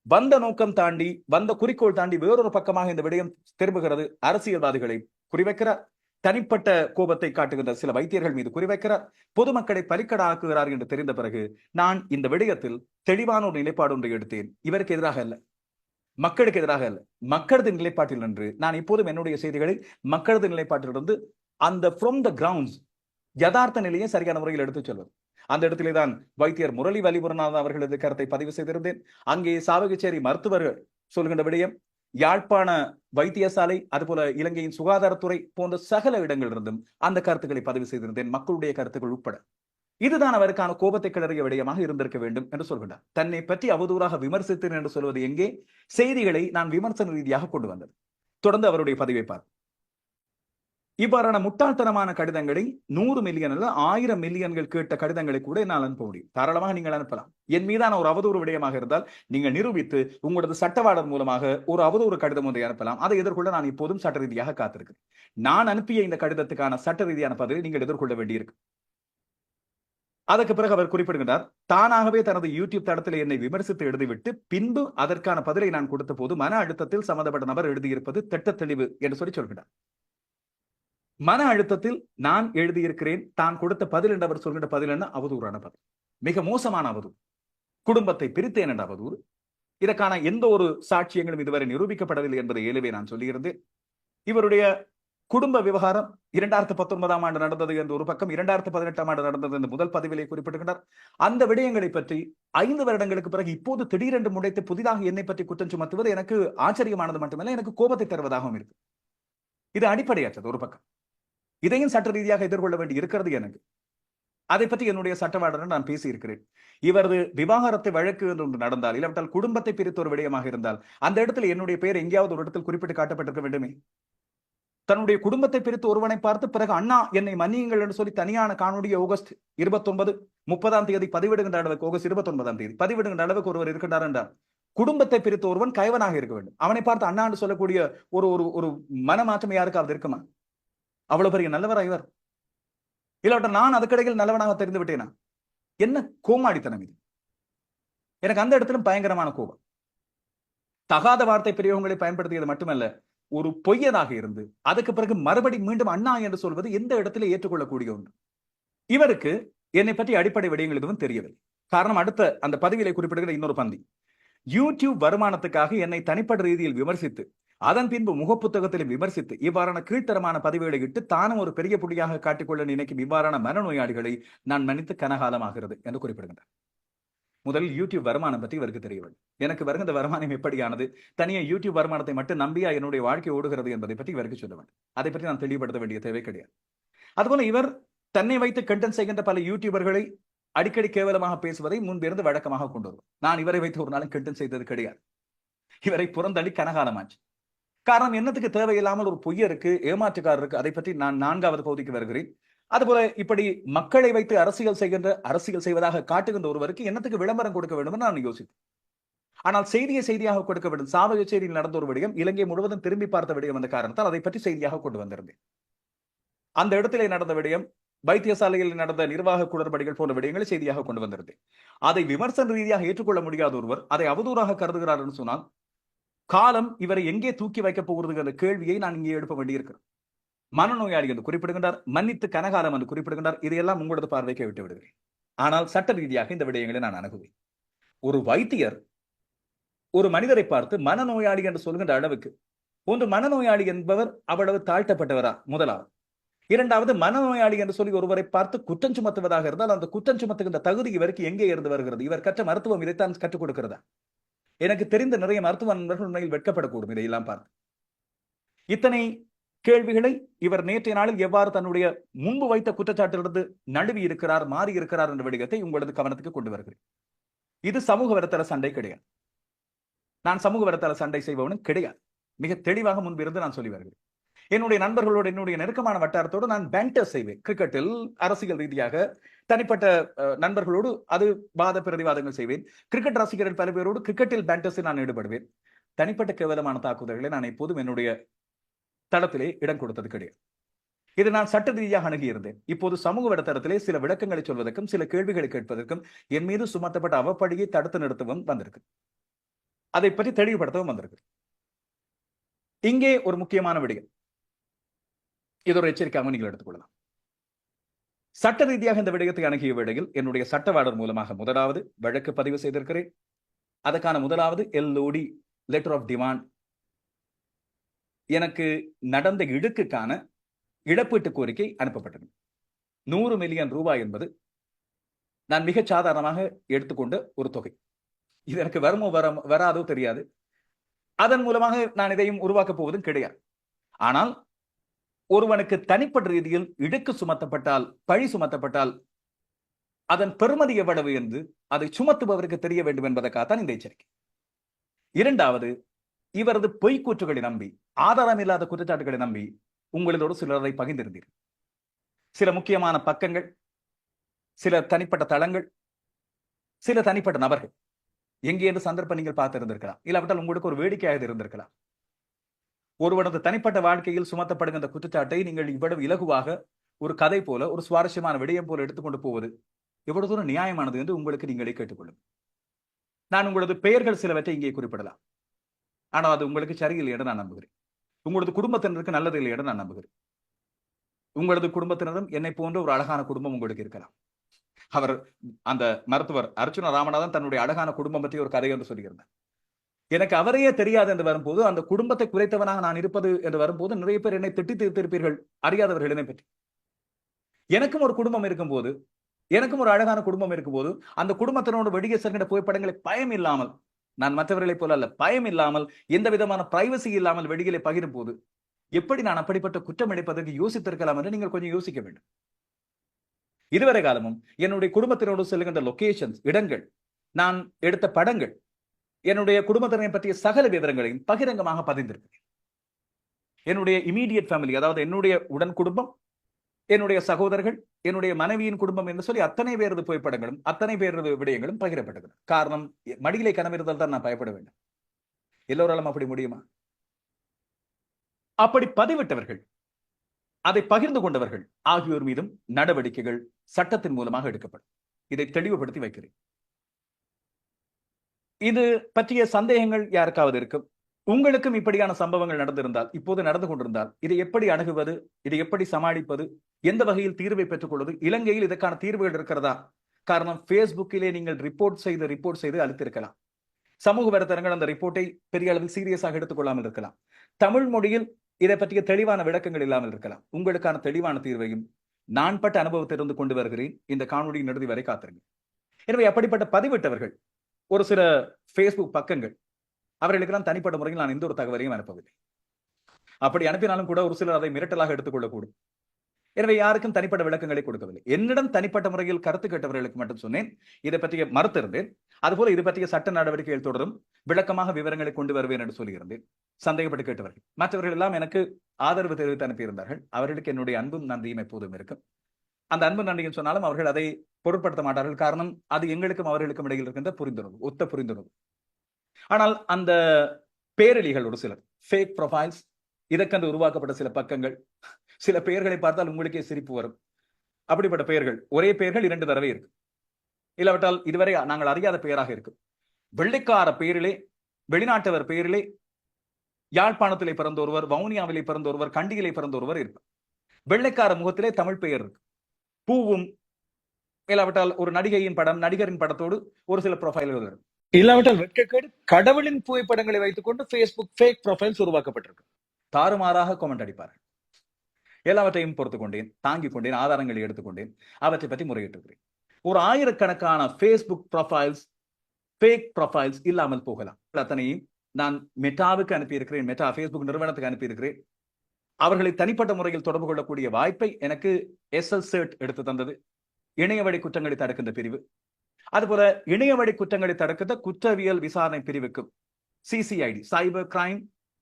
வந்த நோக்கம் தாண்டி, வந்த குறிக்கோள் தாண்டி வேறொரு பக்கமாக இந்த விடயம் திரும்புகிறது. அரசியல்வாதிகளை குறிவைக்கிறார், தனிப்பட்ட கோபத்தை காட்டுகின்ற சில வைத்தியர்கள் மீது குறிவைக்கிறார், பொதுமக்களை பலிக்கடாக்குகிறார் என்று தெரிந்த பிறகு நான் இந்த விடயத்தில் தெளிவான ஒரு நிலைப்பாடு ஒன்றை எடுத்தேன். இவருக்கு எதிராக அல்ல, மக்களுக்கு எதிராக அல்ல, மக்களது நிலைப்பாட்டில் நின்று நான் இப்போதும் என்னுடைய செய்திகளை மக்களது நிலைப்பாட்டிலிருந்து அந்த ஃப்ரம் த கிரவுண்ட்ஸ் யதார்த்த நிலையை சரியான முறையில் எடுத்துச் சொல்வது. அந்த இடத்திலே தான் வைத்தியர் முரளி வலிபுரநாதன் அவர்களது கருத்தை பதிவு செய்திருந்தேன். அங்கே சாவகச்சேரி மருத்துவர்கள் சொல்கின்ற விடயம், யாழ்ப்பாண வைத்தியசாலை, அதுபோல இலங்கையின் சுகாதாரத்துறை போன்ற சகல இடங்களிலிருந்தும் அந்த கருத்துக்களை பதிவு செய்திருந்தேன், மக்களுடைய கருத்துக்கள் உட்பட. இதுதான் அவருக்கான கோபத்தை கிளறிய விடயமாக இருந்திருக்க வேண்டும் என்று சொல்கின்றார். தன்னை பற்றி அவதூறாக விமர்சித்தேன் என்று சொல்வது எங்கே? செய்திகளை நான் விமர்சன ரீதியாக கொண்டு வந்தது. தொடர்ந்து அவருடைய பதிவை பார். இவ்வாறான முட்டாள்தனமான கடிதங்களை 100 மில்லியன் அல்ல 1000 மில்லியன்கள் கேட்ட கடிதங்களை கூட என்னால் அனுப்ப முடியும். தாராளமாக நீங்கள் அனுப்பலாம். என் மீதான ஒரு அவதூறு விடயமாக இருந்தால் நீங்கள் நிரூபித்து உங்களது சட்டவாளர் மூலமாக ஒரு அவதூறு கடிதம் ஒன்றை அனுப்பலாம். அதை எதிர்கொள்ள நான் இப்போதும் சட்ட ரீதியாக காத்திருக்கிறேன். நான் அனுப்பிய இந்த கடிதத்துக்கான சட்ட ரீதியான பதிலை நீங்கள் எதிர்கொள்ள வேண்டியிருக்கு. அதற்கு பிறகு அவர் குறிப்பிடுகிறார், தானாகவே தனது யூடியூப் தளத்தில் என்னை விமர்சித்து எழுதிவிட்டு பின்பு அதற்கான பதிலை நான் கொடுத்த போது மன அழுத்தத்தில் சம்பந்தப்பட்ட நபர் எழுதியிருப்பது திட்ட தெளிவு என்று சொல்லி சொல்கிறார். மன அழுத்தத்தில் நான் எழுதியிருக்கிறேன், தான் கொடுத்த பதில் என்று அவர் சொல்கின்ற பதில் என்ன? அவதூறான பதில், மிக மோசமான அவதூறு, குடும்பத்தை பிரித்தேன் என்ற அவதூறு. இதற்கான எந்த ஒரு சாட்சியங்களும் இதுவரை நிரூபிக்கப்படவில்லை என்பதை ஏலவே நான் சொல்லியிருந்தேன். இவருடைய குடும்ப விவகாரம் 2019ஆம் ஆண்டு நடந்தது என்று ஒரு பக்கம், 2018ஆம் ஆண்டு நடந்தது என்று முதல் பதிவிலே குறிப்பிடுகிறார். அந்த விடயங்களை பற்றி 5 வருடங்களுக்கு பிறகு இப்போது திடீரென்று முடைத்து புதிதாக என்னை பற்றி குற்றம் சுமத்துவது எனக்கு ஆச்சரியமானது மட்டுமல்ல, எனக்கு கோபத்தை தருவதாகவும் இருக்கு. இது அடிப்படையற்றது ஒரு பக்கம். இதையும் சட்ட ரீதியாக எதிர்கொள்ள வேண்டி இருக்கிறது எனக்கு. அதை பற்றி என்னுடைய சட்டவாளருடன் நான் பேசி இருக்கிறேன். இவரது விவாகரத்து வழக்கு என்று ஒன்று நடந்தால், இல்லாவிட்டால் குடும்பத்தை பிரித்த ஒரு விடயமாக இருந்தால், அந்த இடத்துல என்னுடைய பெயர் எங்கேயாவது ஒரு இடத்தில் குறிப்பிட்டு காட்டப்பட்டிருக்க வேண்டுமே. தன்னுடைய குடும்பத்தை பிரித்து ஒருவனை பார்த்து பிறகு அண்ணா என்னை மன்னியுங்கள் என்று சொல்லி தனியான காணொலியை ஆகஸ்ட் 29, 30ஆம் தேதி பதிவிடுகின்ற அளவுக்கு, ஆகஸ்ட் 29ஆம் தேதி பதிவிடுகின்ற அளவுக்கு ஒருவர் இருக்கின்றார் என்றால், குடும்பத்தை பிரித்த ஒருவன் கைவனாக இருக்க வேண்டும். அவனை பார்த்து அண்ணா என்று சொல்லக்கூடிய ஒரு ஒரு மனமாற்றம் யாருக்காவது இருக்குமா? அவ்வளவு பெரிய நல்லவரா இவர்? இல்லாவிட்ட நான் அதுக்கடையில் நல்லவனாக தெரிந்து விட்டேனா? என்ன கோமாடித்தனம் இது! எனக்கு அந்த இடத்திலும் பயங்கரமான கோபம். தகாத வார்த்தை பிரயோகங்களை பயன்படுத்தியது மட்டுமல்ல, ஒரு பொய்யனாக இருந்து அதுக்கு பிறகு மறுபடி மீண்டும் அண்ணா என்று சொல்வது எந்த இடத்துல ஏற்றுக்கொள்ளக்கூடிய ஒன்று. இவருக்கு என்னை பற்றி அடிப்படை விடயங்கள் எதுவும் தெரியவில்லை. காரணம், அடுத்த அந்த பதிவிலே குறிப்பிடுகிற இன்னொரு பந்தி, யூடியூப் வருமானத்துக்காக என்னை தனிப்பட்ட ரீதியில் விமர்சித்து, அதன் பின்பு முகப்புத்தகத்திலும் விமர்சித்து, இவ்வாறான கீழ்த்தரமான பதிவுகளை இட்டு தானும் ஒரு பெரிய புள்ளியாக காட்டிக்கொள்ள நினைக்கும் இவ்வாறான மனநோயாளிகளை நான் மன்னித்து கனகாலமாகிறது என்று குறிப்பிடுகின்றார். முதலில் யூடியூப் வருமானம் பற்றி இவருக்கு தெரியவில்லை. எனக்கு வருகின்ற வருமானம் எப்படியானது, தனியே யூடியூப் வருமானத்தை மட்டும் நம்பியா என்னுடைய வாழ்க்கை ஓடுகிறது என்பதை பற்றி இவருக்கு சொல்ல வேண்டும். அதை பற்றி நான் தெளிவுபடுத்த வேண்டிய தேவை கிடையாது. அதுபோல இவர் தன்னை வைத்து கண்டென்ட் செய்கின்ற பல யூடியூபர்களை அடிக்கடி கேவலமாக பேசுவதை முன்பிருந்து வழக்கமாக கொண்டு வருவோம். நான் இவரை வைத்து ஒரு நாளும் கண்டென்ட் செய்தது கிடையாது. இவரை புறந்தள்ளி கனகாலமாச்சு. காரணம், என்னத்துக்கு தேவையில்லாமல் ஒரு பொய்யருக்கு, ஏமாற்றுக்காரருக்கு, அதை பற்றி நான் 4வது பகுதிக்கு வருகிறேன். அதுபோல இப்படி மக்களை வைத்து அரசியல் செய்வதாக காட்டுகின்ற ஒருவருக்கு என்னத்துக்கு விளம்பரம் கொடுக்க வேண்டும் என்று நான் யோசித்தேன். ஆனால் செய்தியாக கொடுக்க வேண்டும். சாவகச்சேரியில் நடந்த ஒரு விடயம், இலங்கை முழுவதும் திரும்பி பார்த்த விடயம் என்ற காரணத்தால் அதை பற்றி செய்தியாக கொண்டு வந்திருந்தேன். அந்த இடத்திலே நடந்த விடயம், வைத்தியசாலையில் நடந்த நிர்வாக குளறுபடிகள் போன்ற விடயங்களை செய்தியாக கொண்டு வந்திருந்தேன். அதை விமர்சன ரீதியாக ஏற்றுக்கொள்ள முடியாத ஒருவர் அதை அவதூறாக கருதுகிறார் என்று சொன்னால், காலம் இவரை எங்கே தூக்கி வைக்கப் போகிறது என்ற கேள்வியை நான் இங்கே எழுப்ப வேண்டியிருக்கிறேன். மனநோயாளி என்று குறிப்பிடுகின்றார், மன்னித்து கனகாலம் என்று குறிப்பிடுகின்றார். இதையெல்லாம் உங்களது பார்வைக்கு விட்டு விடுகிறேன். ஆனால் சட்ட ரீதியாக இந்த விடயங்களை நான் அணுகுவேன். ஒரு வைத்தியர் ஒரு மனிதரை பார்த்து மனநோயாளி என்று சொல்கின்ற அளவுக்கு, ஒன்று மனநோயாளி என்பவர் அவ்வளவு தாழ்த்தப்பட்டவரா? முதலாவது. இரண்டாவது, மனநோயாளி என்று சொல்லி ஒருவரை பார்த்து குற்றம் சுமத்துவதாக இருந்தால் அந்த குற்றம் சுமத்துகின்ற தகுதி இவருக்கு எங்கே இருந்து வருகிறது? இவர் கற்ற மருத்துவம் இதைத்தான் கற்றுக் கொடுக்கிறதா? எனக்கு தெரிந்த நிறைய மருத்துவ நண்பர்கள் உண்மையில் வெட்கப்படக்கூடும் இதையெல்லாம் பார்த்து. இத்தனை கேள்விகளை இவர் நேற்றைய நாளில் எவ்வாறு தன்னுடைய முன்பு வைத்த குற்றச்சாட்டிலிருந்து நழுவி இருக்கிறார், மாறி இருக்கிறார் என்ற விடயத்தை உங்களது கவனத்துக்கு கொண்டு வருகிறேன். இது சமூக வலைத்தள சண்டை கிடையாது. நான் சமூக வலைத்தள சண்டை செய்பவனும் கிடையாது. மிக தெளிவாக முன்பிருந்து நான் சொல்லி வருகிறேன். என்னுடைய நண்பர்களோடு, என்னுடைய நெருக்கமான வட்டாரத்தோடு நான் பேண்டர் செய்வேன். கிரிக்கெட்டில், அரசியல் ரீதியாக, தனிப்பட்ட நண்பர்களோடு அது வாத பிரதிவாதங்கள் செய்வேன். கிரிக்கெட் ரசிகர்கள் பல பேரோடு கிரிக்கெட்டில் பேண்டர்ஸில் நான் ஈடுபடுவேன். தனிப்பட்ட கேவலமான தாக்குதல்களை நான் எப்போதும் என்னுடைய தளத்திலே இடம் கொடுத்தது கிடையாது. இது நான் சட்ட ரீதியாக அணுகியிருந்தேன். இப்போது சமூக வலைத்தளத்திலே சில விளக்கங்களை சொல்வதற்கும் சில கேள்விகளை கேட்பதற்கும் என் மீது சுமத்தப்பட்ட அவப்படியை தடுத்து நிறுத்தவும் வந்திருக்கு. அதை பற்றி தெளிவுபடுத்தவும் வந்திருக்கு. இங்கே ஒரு முக்கியமான விடயம், இது ஒரு எச்சரிக்கையாக நீங்கள் எடுத்துக்கொள்ளலாம். சட்ட ரீதியாக இந்த விடயத்தை அணுகிய வேளையில் என்னுடைய சட்டவாளர் மூலமாக முதலாவது வழக்கு பதிவு செய்திருக்கிறேன். அதற்கான முதலாவது LOD, லெட்டர் ஆஃப் டிமாண்ட், எனக்கு நடந்த இடுக்குக்கான இழப்பீட்டு கோரிக்கை அனுப்பப்பட்டது. 100 மில்லியன் ரூபாய் என்பது நான் மிக சாதாரணமாக எடுத்துக்கொண்ட ஒரு தொகை. இது எனக்கு வருமோ வராதோ தெரியாது. அதன் மூலமாக நான் இதையும் உருவாக்கப் போவதும் கிடையாது. ஆனால் ஒருவனுக்கு தனிப்பட்ட ரீதியில் இடுக்கு சுமத்தப்பட்டால், பழி சுமத்தப்பட்டால் அதன் பெறுமதி எவ்வளவு என்று அதை சுமத்துபவருக்கு தெரிய வேண்டும் என்பதற்காகத்தான் இந்த எச்சரிக்கை. இரண்டாவது, இவரது பொய்க்கூற்றுகளை நம்பி, ஆதாரம் இல்லாத குற்றச்சாட்டுகளை நம்பி உங்களோடு சிலரை பகிர்ந்திருந்தீர்கள். சில முக்கியமான பக்கங்கள், சில தனிப்பட்ட தளங்கள், சில தனிப்பட்ட நபர்கள். எங்கே என்று சந்தர்ப்பம் நீங்கள் பார்த்திருந்திருக்கலாம். இல்லாவிட்டால் உங்களுக்கு ஒரு வேடிக்கையாக இருந்திருக்கலாம். ஒருவனது தனிப்பட்ட வாழ்க்கையில் சுமத்தப்படுகின்ற குற்றச்சாட்டை நீங்கள் இவ்வளவு இலகுவாக ஒரு கதை போல, ஒரு சுவாரஸ்யமான விடயம் போல எடுத்துக்கொண்டு போவது எவ்வளவு தூரம் நியாயமானது என்று உங்களுக்கு நீங்களே கேட்டுக்கொள்ளும். நான் உங்களது பெயர்கள் சிலவற்றை இங்கே குறிப்பிடலாம். ஆனால் அது உங்களுக்கு சரியில்லை என்று நான் நம்புகிறேன். உங்களது குடும்பத்தினருக்கு நல்லது இல்லை என்று நான் நம்புகிறேன். உங்களது குடும்பத்தினரும் என்னை போன்ற ஒரு அழகான குடும்பம் உங்களுக்கு இருக்கலாம். அவர், அந்த மருத்துவர் அர்ச்சுனா ராமநாதன் தன்னுடைய அழகான குடும்பம் பற்றி ஒரு கதை என்று சொல்லியிருந்தார். எனக்கு அவரையே தெரியாது என்று வரும்போது, அந்த குடும்பத்தை குறைத்தவனாக நான் இருப்பது என்று வரும்போது நிறைய பேர் என்னை திட்டி தீர்த்திருப்பீர்கள், அறியாதவர்கள் என்னை பற்றி. எனக்கும் ஒரு குடும்பம் இருக்கும்போது, எனக்கும் ஒரு அழகான குடும்பம் இருக்கும்போது, அந்த குடும்பத்தினோடு வெளியே செல்கின்ற புகைப்படங்களை பயம் இல்லாமல், நான் மற்றவர்களைப் போல அல்ல, பயம் இல்லாமல், எந்த விதமான பிரைவசி இல்லாமல் வெளியிலே பகிரும் போது எப்படி நான் அப்படிப்பட்ட குற்றம் இழைப்பதற்கு யோசித்திருக்கலாம் என்று நீங்கள் கொஞ்சம் யோசிக்க வேண்டும். இதுவரை காலமும் என்னுடைய குடும்பத்தினோடு செல்கின்ற லொகேஷன்ஸ், இடங்கள், நான் எடுத்த படங்கள், என்னுடைய குடும்பத்தினரை பற்றிய சகல விவரங்களையும் பகிரங்கமாக பதிந்திருக்கிறேன். என்னுடைய இமீடியட் ஃபேமிலி, அதாவது என்னுடைய உடன் குடும்பம், என்னுடைய சகோதரர்கள், என்னுடைய மனைவியின் குடும்பம் என்று சொல்லி அத்தனை பேரது புகைப்படங்களும் அத்தனை பேரது விடயங்களும் பகிரப்பட்டது. காரணம், மடியிலே கனவிருந்தால் தான் நான் பயப்பட வேண்டும். எல்லோராலும் அப்படி முடியுமா? அப்படி பதிவிட்டவர்கள், அதை பகிர்ந்து கொண்டவர்கள் ஆகியோர் மீதும் நடவடிக்கைகள் சட்டத்தின் மூலமாக எடுக்கப்படும். இதை தெளிவுபடுத்தி வைக்கிறேன். இது பற்றிய சந்தேகங்கள் யாருக்காவது இருக்கும், உங்களுக்கும் இப்படியான சம்பவங்கள் நடந்திருந்தால், இப்போது நடந்து கொண்டிருந்தால், இதை எப்படி அணுகுவது, இதை எப்படி சமாளிப்பது, எந்த வகையில் தீர்வை பெற்றுக் கொள்வது, இலங்கையில் இதற்கான தீர்வுகள் இருக்கிறதா? காரணம், Facebookலே நீங்கள் ரிப்போர்ட் செய்து அளித்திருக்கலாம். சமூக வலைத்தளங்கள் அந்த ரிப்போர்ட்டை பெரிய அளவில் சீரியஸாக எடுத்துக்கொள்ளாமல் இருக்கலாம். தமிழ் மொழியில் இதை பற்றிய தெளிவான விளக்கங்கள் இல்லாமல் இருக்கலாம். உங்களுக்கான தெளிவான தீர்வையும் நான் பட்ட அனுபவத்திலிருந்து கொண்டு வருகிறேன். இந்த காணொலியின் இறுதி வரை காத்திருங்க. எனவே அப்படிப்பட்ட பதிவிட்டவர்கள், ஒரு சில Facebook பக்கங்கள், அவர்களுக்கெல்லாம் தனிப்பட்ட முறையில் நான் எந்த ஒரு தகவலையும் அனுப்பவில்லை. அப்படி அனுப்பினாலும் கூட ஒரு சிலர் அதை மிரட்டலாக எடுத்துக்கொள்ளக்கூடும். எனவே யாருக்கும் தனிப்பட்ட விளக்கங்களை கொடுக்கவில்லை. என்னிடம் தனிப்பட்ட முறையில் கருத்து கேட்டவர்களுக்கு மட்டும் சொன்னேன். இதை பற்றிய மறுத்திருந்தேன். அதுபோல இது பற்றிய சட்ட நடவடிக்கைகள் தொடரும் விளக்கமாக விவரங்களை கொண்டு வருவேன் என்று சொல்லியிருந்தேன். சந்தேகப்பட்டு கேட்டவர்கள், மற்றவர்கள் எல்லாம் எனக்கு ஆதரவு தெரிவித்து அனுப்பியிருந்தார்கள். அவர்களுக்கு என்னுடைய அன்பும் நன்றியும் எப்போதும் இருக்கும். அந்த அன்பு நன்றியும் சொன்னாலும் அவர்கள் அதை பொருட்படுத்த மாட்டார்கள். காரணம், அது எங்களுக்கும் அவர்களுக்கும் இடையில் இருக்கின்ற புரிந்துணர்வு, ஒத்த புரிந்துணர்வு. ஆனால் அந்த பேரெலிகள், ஒரு சிலர் ஃபேக் ப்ரொஃபைல்ஸ், இதற்கென்று உருவாக்கப்பட்ட சில பக்கங்கள், சில பெயர்களை பார்த்தால் உங்களுக்கே சிரிப்பு வரும். அப்படிப்பட்ட பெயர்கள், ஒரே பெயர்கள் 2 தடவை இருக்கு. இல்லாவிட்டால் இதுவரை நாங்கள் அறியாத பெயராக இருக்கு. வெள்ளைக்கார பெயரிலே, வெளிநாட்டவர் பெயரிலே, யாழ்ப்பாணத்திலே பிறந்த ஒருவர், வவுனியாவிலே பிறந்த ஒருவர், கண்டியிலே பிறந்த ஒருவர் இருப்பார். வெள்ளைக்கார முகத்திலே தமிழ் பெயர் இருக்கு. பூவும், இல்லாவிட்டால் ஒரு நடிகையின் படம், நடிகரின் படத்தோடு ஒரு சில ப்ரொஃபைல்கள் இருக்கு. இல்லாவிட்டால் வெட்கக்கேடு, கடவுளின் புகைப்படங்களை வைத்துக் கொண்டு Facebook ஃபேக் ப்ரொஃபைல்ஸ் உருவாக்கப்பட்டிருக்கு. தாறுமாறாக கமெண்ட் அடிப்பார்கள். எல்லாவற்றையும் பொறுத்துக் கொண்டேன், தாங்கிக் கொண்டேன், ஆதாரங்களை எடுத்துக்கொண்டேன், அவற்றை பற்றி முறையிட்டிருக்கிறேன். ஒரு ஆயிரக்கணக்கான Facebook ப்ரொஃபைல்ஸ், ஃபேக் ப்ரொஃபைல்ஸ் இல்லாமல் போகலாம். அத்தனையும் நான் மெட்டாவுக்கு அனுப்பியிருக்கிறேன், மெட்டா Facebook நிறுவனத்துக்கு அனுப்பியிருக்கிறேன். அவர்களை தனிப்பட்ட முறையில் தொடர்பு கொள்ளக்கூடிய வாய்ப்பை எனக்கு SL-CERT எடுத்து தந்தது, இணையவழி குற்றங்களை தடுக்கின்ற பிரிவு. அதுபோல இணையவழி குற்றங்களை தடுக்கின்ற குற்றவியல் விசாரணை பிரிவுக்கும் CCID, cyber crime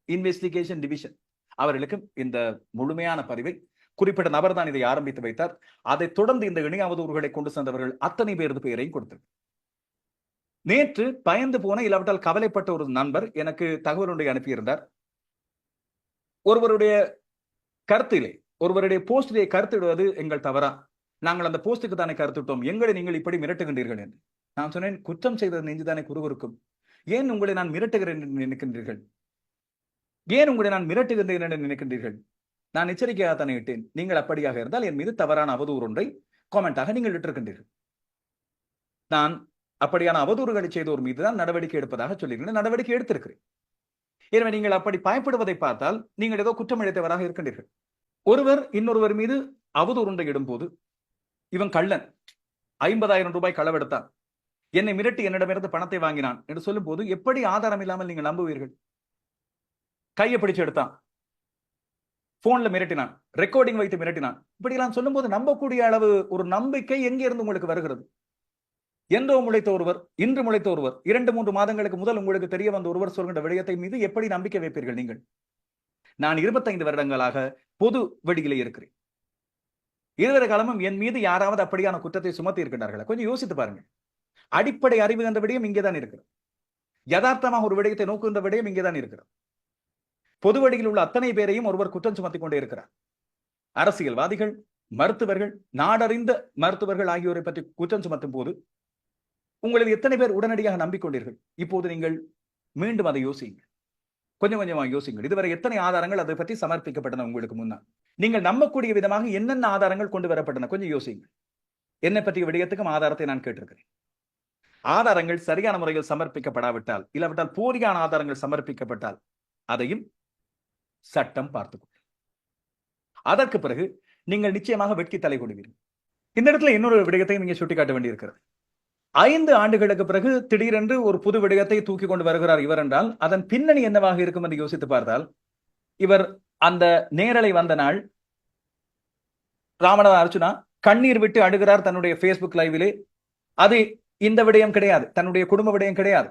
investigation division, அவர்களுக்கு இந்த முழுமையான பதிவை குறிப்பிட்ட நபர் தான் இதை ஆரம்பித்து வைத்தார். அதைத் தொடர்ந்து இந்த இணை அவதூறுகளை கொண்டு சென்றவர்கள் அத்தனை பேரது பெயரையும் கொடுத்தது. நேற்று பயந்து போன இல்லாவிட்டால் கவலைப்பட்ட ஒரு நண்பர் எனக்கு தகவல் ஒன்றை அனுப்பியிருந்தார். ஒருவருடைய கருத்திலே, ஒருவருடைய போஸ்டிலே கருத்திடுவது எங்கள் தவறா? நாங்கள் அந்த போஸ்டுக்கு தானே கருத்துட்டோம், எங்களை நீங்கள் இப்படி மிரட்டுகின்றீர்கள் என்று. நான் சொன்னேன், குற்றம் செய்தது நெஞ்சுதானே குறுகுறுக்கும். ஏன் உங்களை நான் மிரட்டுகிறேன் என்று நினைக்கின்றீர்கள்? ஏன் உங்களை நான் மிரட்டுகின்றேன் என்று நினைக்கின்றீர்கள்? நான் எச்சரிக்கையாக தானே இட்டேன். நீங்கள் அப்படியாக இருந்தால் என் மீது தவறான அவதூறு ஒன்றை காமெண்டாக நீங்கள் இட்டிருக்கின்றீர்கள். நான் அப்படியான அவதூறுகளை செய்தோர் மீதுதான் நடவடிக்கை எடுப்பதாக சொல்லியிருக்கிறேன். நடவடிக்கை எடுத்திருக்கிறேன். எனவே நீங்கள் அப்படி பயப்படுவதை பார்த்தால் நீங்கள் ஏதோ குற்றம் இழைத்தவராக இருக்கின்றீர்கள். ஒருவர் இன்னொருவர் மீது அவதூறு ஒன்றை இடும்போது, இவன் கள்ளன், 50,000 ரூபாய் களவெடுத்தான், என்னை மிரட்டி என்னிடமிருந்து பணத்தை வாங்கினான் என்று சொல்லும் போது எப்படி ஆதாரம் இல்லாமல் நீங்கள் நம்புவீர்கள்? கையை பிடிச்சு எடுத்தான், போன்ல மிரட்டினான், ரெக்கார்டிங் வைத்து மிரட்டினான், இப்படி எல்லாம் சொல்லும் போது நம்பக்கூடிய அளவு ஒரு நம்பிக்கை எங்கே இருந்து உங்களுக்கு வருகிறது? என்றோ முளைத்த ஒருவர், இன்று முளைத்த ஒருவர், 2-3 மாதங்களுக்கு முதல் உங்களுக்கு தெரிய வந்த ஒருவர் சொல்கின்ற விடயத்தை மீது எப்படி நம்பிக்கை வைப்பீர்கள் நீங்கள்? நான் 25 வருடங்களாக பொது வெளியிலே இருக்கிறேன். இதுவரை காலமும் என் மீது யாராவது அப்படியான குற்றத்தை சுமத்தி இருக்கின்றார்களா? கொஞ்சம் யோசித்து பாருங்கள். அடிப்படை அறிவு என்ற விடயம் இங்கேதான் இருக்கிறது. யதார்த்தமாக ஒரு விடயத்தை நோக்குகின்ற விடயம் இங்கேதான் இருக்கிறது. பொது வழியில் உள்ள அத்தனை பேரையும் ஒருவர் குற்றம் சுமத்தி கொண்டே இருக்கிறார். அரசியல்வாதிகள், மருத்துவர்கள், நாடறிந்த மருத்துவர்கள் ஆகியோரை பற்றி குற்றம் சுமத்தும் போது உங்களில் எத்தனை பேர் உடனடியாக நம்பிக்கொண்டீர்கள்? இப்போது நீங்கள் மீண்டும் அதை யோசியுங்கள். கொஞ்சம் கொஞ்சமாக யோசிங்கள். இதுவரை எத்தனை ஆதாரங்கள் அதை பற்றி சமர்ப்பிக்கப்பட்டன உங்களுக்கு முன்னால்? நீங்கள் நம்பக்கூடிய விதமாக என்னென்ன ஆதாரங்கள் கொண்டு வரப்பட்டன? கொஞ்சம் யோசியுங்கள். என்னை பற்றிய விடயத்துக்கும் ஆதாரத்தை நான் கேட்டிருக்கிறேன். ஆதாரங்கள் சரியான முறையில் சமர்ப்பிக்கப்படாவிட்டால், இல்லாவிட்டால் போலியான ஆதாரங்கள் சமர்ப்பிக்கப்பட்டால் அதையும் சட்டம் பார்த்துக்கொள்ளும். அதற்கு பிறகு நீங்கள் நிச்சயமாக வெட்கி தலை கொடுவீர்கள். இந்த இடத்துல இன்னொரு விடயத்தை நீங்க சுட்டிக்காட்ட வேண்டியிருக்கிறது. 5 ஆண்டுகளுக்கு பிறகு திடீரென்று ஒரு புது விடயத்தை தூக்கி கொண்டு வருகிறார் இவர் என்றால் அதன் பின்னணி என்னவாக இருக்கும் என்று யோசித்து பார்த்தால், இவர் அந்த நேரலை வந்த நாள் ராமநாதன் அர்ச்சுனா கண்ணீர் விட்டு அழுகிறார் தன்னுடைய Facebook லைவிலே. அது இந்த விடயம் கிடையாது, தன்னுடைய குடும்ப விடயம் கிடையாது.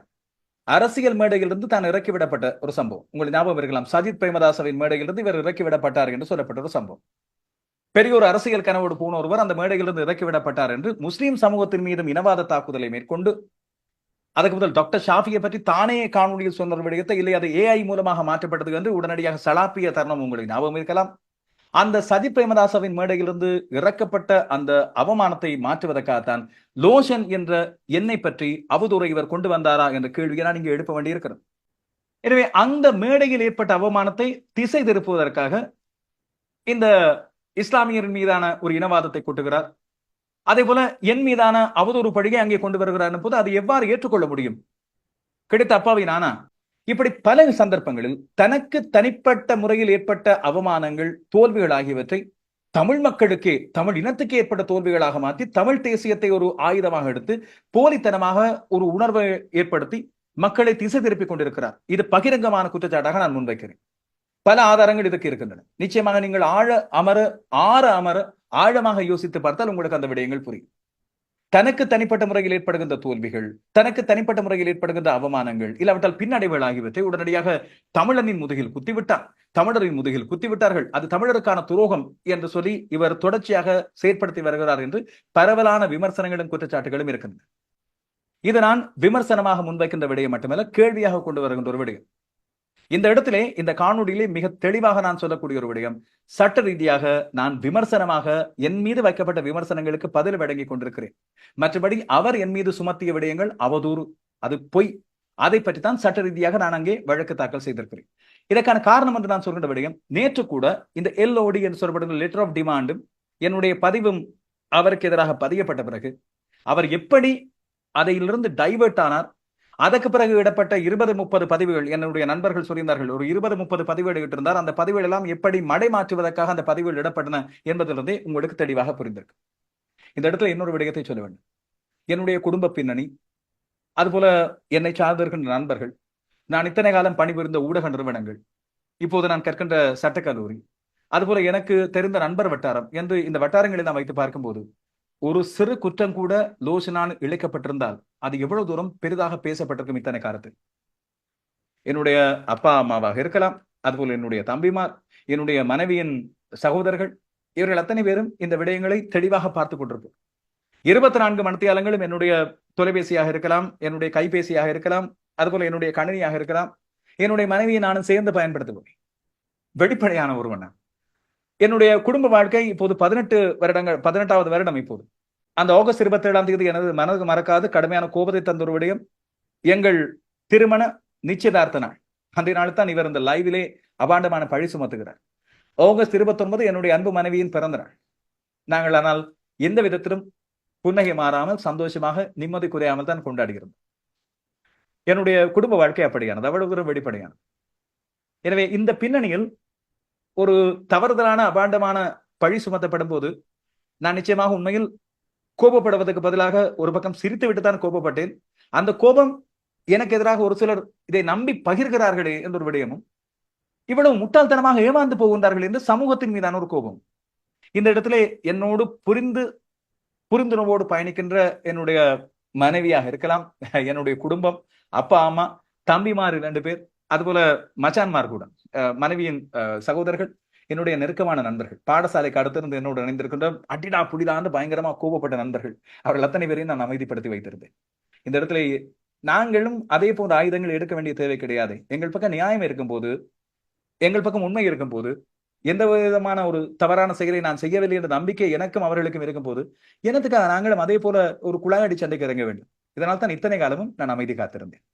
அரசியல் மேடையிலிருந்து தான் இறக்கிவிடப்பட்ட ஒரு சம்பவம். உங்களுக்கு ஞாபகம் இருக்கலாம், சஜித் பிரேமதாசவின் மேடையிலிருந்து இவர் இறக்கிவிடப்பட்டார் என்று சொல்லப்பட்ட ஒரு சம்பவம். பெரிய ஒரு அரசியல் கனவோடு போன ஒருவர் அந்த மேடையிலிருந்து இறக்கிவிடப்பட்டார் என்று முஸ்லீம் சமூகத்தின் மீதும் இனவாத தாக்குதலை மேற்கொண்டு, அதுக்கு முதல் டாக்டர் ஷாஃபியை பற்றி தானே காணொலியில் சொன்ன ஒரு விடயத்தை, இல்லை அது AI மூலமாக மாற்றப்பட்டது என்று உடனடியாக சலாப்பிய தருணம் உங்களுக்கு ஞாபகம் இருக்கலாம். அந்த சஜித் பிரேமதாசவின் மேடையிலிருந்து இறக்கப்பட்ட அந்த அவமானத்தை மாற்றுவதற்காகத்தான் லோஷன் என்ற எண்ணெய் பற்றி அவதூறை இவர் கொண்டு வந்தாரா என்ற கேள்வியை நான் இங்கே எழுப்ப வேண்டியிருக்கிறது. எனவே அந்த மேடையில் ஏற்பட்ட அவமானத்தை திசை திருப்புவதற்காக இந்த இஸ்லாமியரின் மீதான ஒரு இனவாதத்தை கொட்டுகிறார். அதே போல என் மீதான அவதூறு பழியை அங்கே கொண்டு வருகிறார் போது அதை எவ்வாறு ஏற்றுக்கொள்ள முடியும்? கிடைத்த அப்பாவி நானா? இப்படி பல சந்தர்ப்பங்களில் தனக்கு தனிப்பட்ட முறையில் ஏற்பட்ட அவமானங்கள், தோல்விகள் ஆகியவற்றை தமிழ் மக்களுக்கே, தமிழ் இனத்துக்கு ஏற்பட்ட தோல்விகளாக மாற்றி தமிழ் தேசியத்தை ஒரு ஆயுதமாக எடுத்து போலித்தனமாக ஒரு உணர்வை ஏற்படுத்தி மக்களை திசை திருப்பிக் கொண்டிருக்கிறார். இது பகிரங்கமான குற்றச்சாட்டாக நான் முன்வைக்கிறேன். பல ஆதாரங்கள் இதுக்கு இருக்கின்றன. நிச்சயமாக நீங்கள் ஆழமாக யோசித்து பார்த்தால் உங்களுக்கு அந்த விடயங்கள் புரியும். தனக்கு தனிப்பட்ட முறையில் ஏற்படுகின்ற தோல்விகள், தனக்கு தனிப்பட்ட முறையில் ஏற்படுகின்ற அவமானங்கள், இல்லாவிட்டால் பின்னடைவுகள் ஆகியவற்றை உடனடியாக தமிழனின் முதுகில் குத்திவிட்டார், தமிழரின் முதுகில் குத்திவிட்டார்கள், அது தமிழருக்கான துரோகம் என்று சொல்லி இவர் தொடர்ச்சியாக செயற்படுத்தி வருகிறார் என்று பரவலான விமர்சனங்களும் குற்றச்சாட்டுகளும் இருக்கின்றன. இது நான் விமர்சனமாக முன்வைக்கின்ற விடயம் மட்டுமல்ல, கேள்வியாக கொண்டு வருகின்ற ஒரு விடயம். இந்த இடத்திலே இந்த காணொலியிலே மிக தெளிவாக நான் சொல்லக்கூடிய ஒரு விடயம், சட்ட ரீதியாக நான் விமர்சனமாக என் மீது வைக்கப்பட்ட விமர்சனங்களுக்கு பதில் வழங்கிக் கொண்டிருக்கிறேன். மற்றபடி அவர் என் மீது சுமத்திய விடயங்கள் அவதூறு, அது பொய். அதை பற்றி தான் சட்ட ரீதியாக நான் அங்கே வழக்கு தாக்கல் செய்திருக்கிறேன். இதற்கான காரணம் என்று நான் சொல்கின்ற விடயம், நேற்று கூட இந்த LOD என்று சொல்லப்படுகிற லெட்டர் ஆஃப் டிமாண்டும் என்னுடைய பதிவும் அவருக்கு எதிராக பதியப்பட்ட பிறகு அவர் எப்படி அதிலிருந்து டைவர்ட் ஆனார், அதற்கு பிறகு இடப்பட்ட 20-30 பதிவுகள், என்னுடைய நண்பர்கள் சொல்லியிருந்தார்கள், ஒரு 20-30 பதிவுகள் இட்டிருந்தார். அந்த பதிவுகள் எல்லாம் எப்படி மடை மாற்றுவதற்காக அந்த பதிவுகள் இடப்பட்டன என்பதிலிருந்தே உங்களுக்கு தெளிவாக புரிந்திருக்கு. இந்த இடத்துல இன்னொரு விடயத்தை சொல்ல வேண்டும். என்னுடைய குடும்ப பின்னணி, அதுபோல என்னை சார்ந்திருக்கின்ற நண்பர்கள், நான் இத்தனை காலம் பணிபுரிந்த ஊடக நிறுவனங்கள், இப்போது நான் கற்கின்ற சட்டக்கல்லூரி, அதுபோல எனக்கு தெரிந்த நண்பர் வட்டாரம் என்று இந்த வட்டாரங்களை நான் வைத்து பார்க்கும்போது ஒரு சிறு குற்றம் கூட லோஷனால் இழைக்கப்பட்டிருந்தால் அது எவ்வளவு தூரம் பெரிதாக பேசப்பட்டிருக்கும் இத்தனை காலத்தில். என்னுடைய அப்பா அம்மாவாக இருக்கலாம், அதுபோல என்னுடைய தம்பிமார், என்னுடைய மனைவியின் சகோதரர்கள், இவர்கள் அத்தனை பேரும் இந்த விடயங்களை தெளிவாக பார்த்துக் கொண்டிருப்போம். 24 மணித்தியாலங்களும் என்னுடைய தொலைபேசியாக இருக்கலாம், என்னுடைய கைபேசியாக இருக்கலாம், அதுபோல என்னுடைய கணினியாக இருக்கலாம், என்னுடைய மனைவியை நானும் சேர்ந்து பயன்படுத்துவேன். வெளிப்படையான ஒருவன் நான். என்னுடைய குடும்ப வாழ்க்கை இப்போது 18வது வருடம். இப்போது அந்த ஆகஸ்ட் 27ஆம் தேதி எனது மனது மறக்காது கடுமையான கோபத்தை தந்த ஒரு விடயம், எங்கள் திருமண நிச்சயதார்த்த நாள். அந்த நாள் தான் இவர் இந்த லைவிலே அபாண்டமான பழி சுமத்துகிறார். ஆகஸ்ட் 29 என்னுடைய அன்பு மனைவியின் பிறந்த நாள். நாங்கள் ஆனால் எந்த விதத்திலும் புன்னகை மாறாமல் சந்தோஷமாக நிம்மதி குறையாமல் தான் கொண்டாடுகிறோம். என்னுடைய குடும்ப வாழ்க்கை அப்படியானது, அவ்வளவு தூரம் வெளிப்படையானது. எனவே இந்த பின்னணியில் ஒரு தவறுதலான அபாண்டமான பழி சுமத்தப்படும் போது நான் நிச்சயமாக உண்மையில் கோபப்படுவதற்கு பதிலாக ஒரு பக்கம் சிரித்து விட்டுத்தான் கோபப்பட்டேன். அந்த கோபம் எனக்கு எதிராக ஒரு சிலர் இதை நம்பி பகிர்கிறார்களே என்ற ஒரு விடயமும், இவ்வளவு முட்டாள்தனமாக ஏமாந்து போகின்றார்கள் என்று சமூகத்தின் மீதான ஒரு கோபம். இந்த இடத்திலே என்னோடு புரிந்துணர்வோடு பயணிக்கின்ற என்னுடைய மனைவியாக இருக்கலாம், என்னுடைய குடும்பம், அப்பா அம்மா, தம்பிமார் 2 பேர், அதுபோல மச்சான்மார் கூட, மனைவியின் சகோதரர்கள், என்னுடைய நெருக்கமான நண்பர்கள், பாடசாலைக்கு அடுத்திருந்து என்னோடு இணைந்திருக்கின்ற அடிடா புடிடான்னு பயங்கரமா கோபப்பட்ட நண்பர்கள், அவர்கள் அத்தனை பேரையும் நான் அமைதிப்படுத்தி வைத்திருந்தேன். இந்த இடத்துல நாங்களும் அதே போன்ற ஆயுதங்கள் எடுக்க வேண்டிய தேவை கிடையாது. எங்கள் பக்கம் நியாயம் இருக்கும்போது, எங்கள் பக்கம் உண்மை இருக்கும்போது, எந்த விதமான ஒரு தவறான செயலை நான் செய்யவில்லை என்ற நம்பிக்கை எனக்கும் அவர்களுக்கும் இருக்கும் போது, எனத்துக்காக நாங்களும் அதே போல ஒரு குழாயடி சண்டைக்கு இறங்க வேண்டும். இதனால் தான் இத்தனை காலமும் நான் அமைதி காத்திருந்தேன்.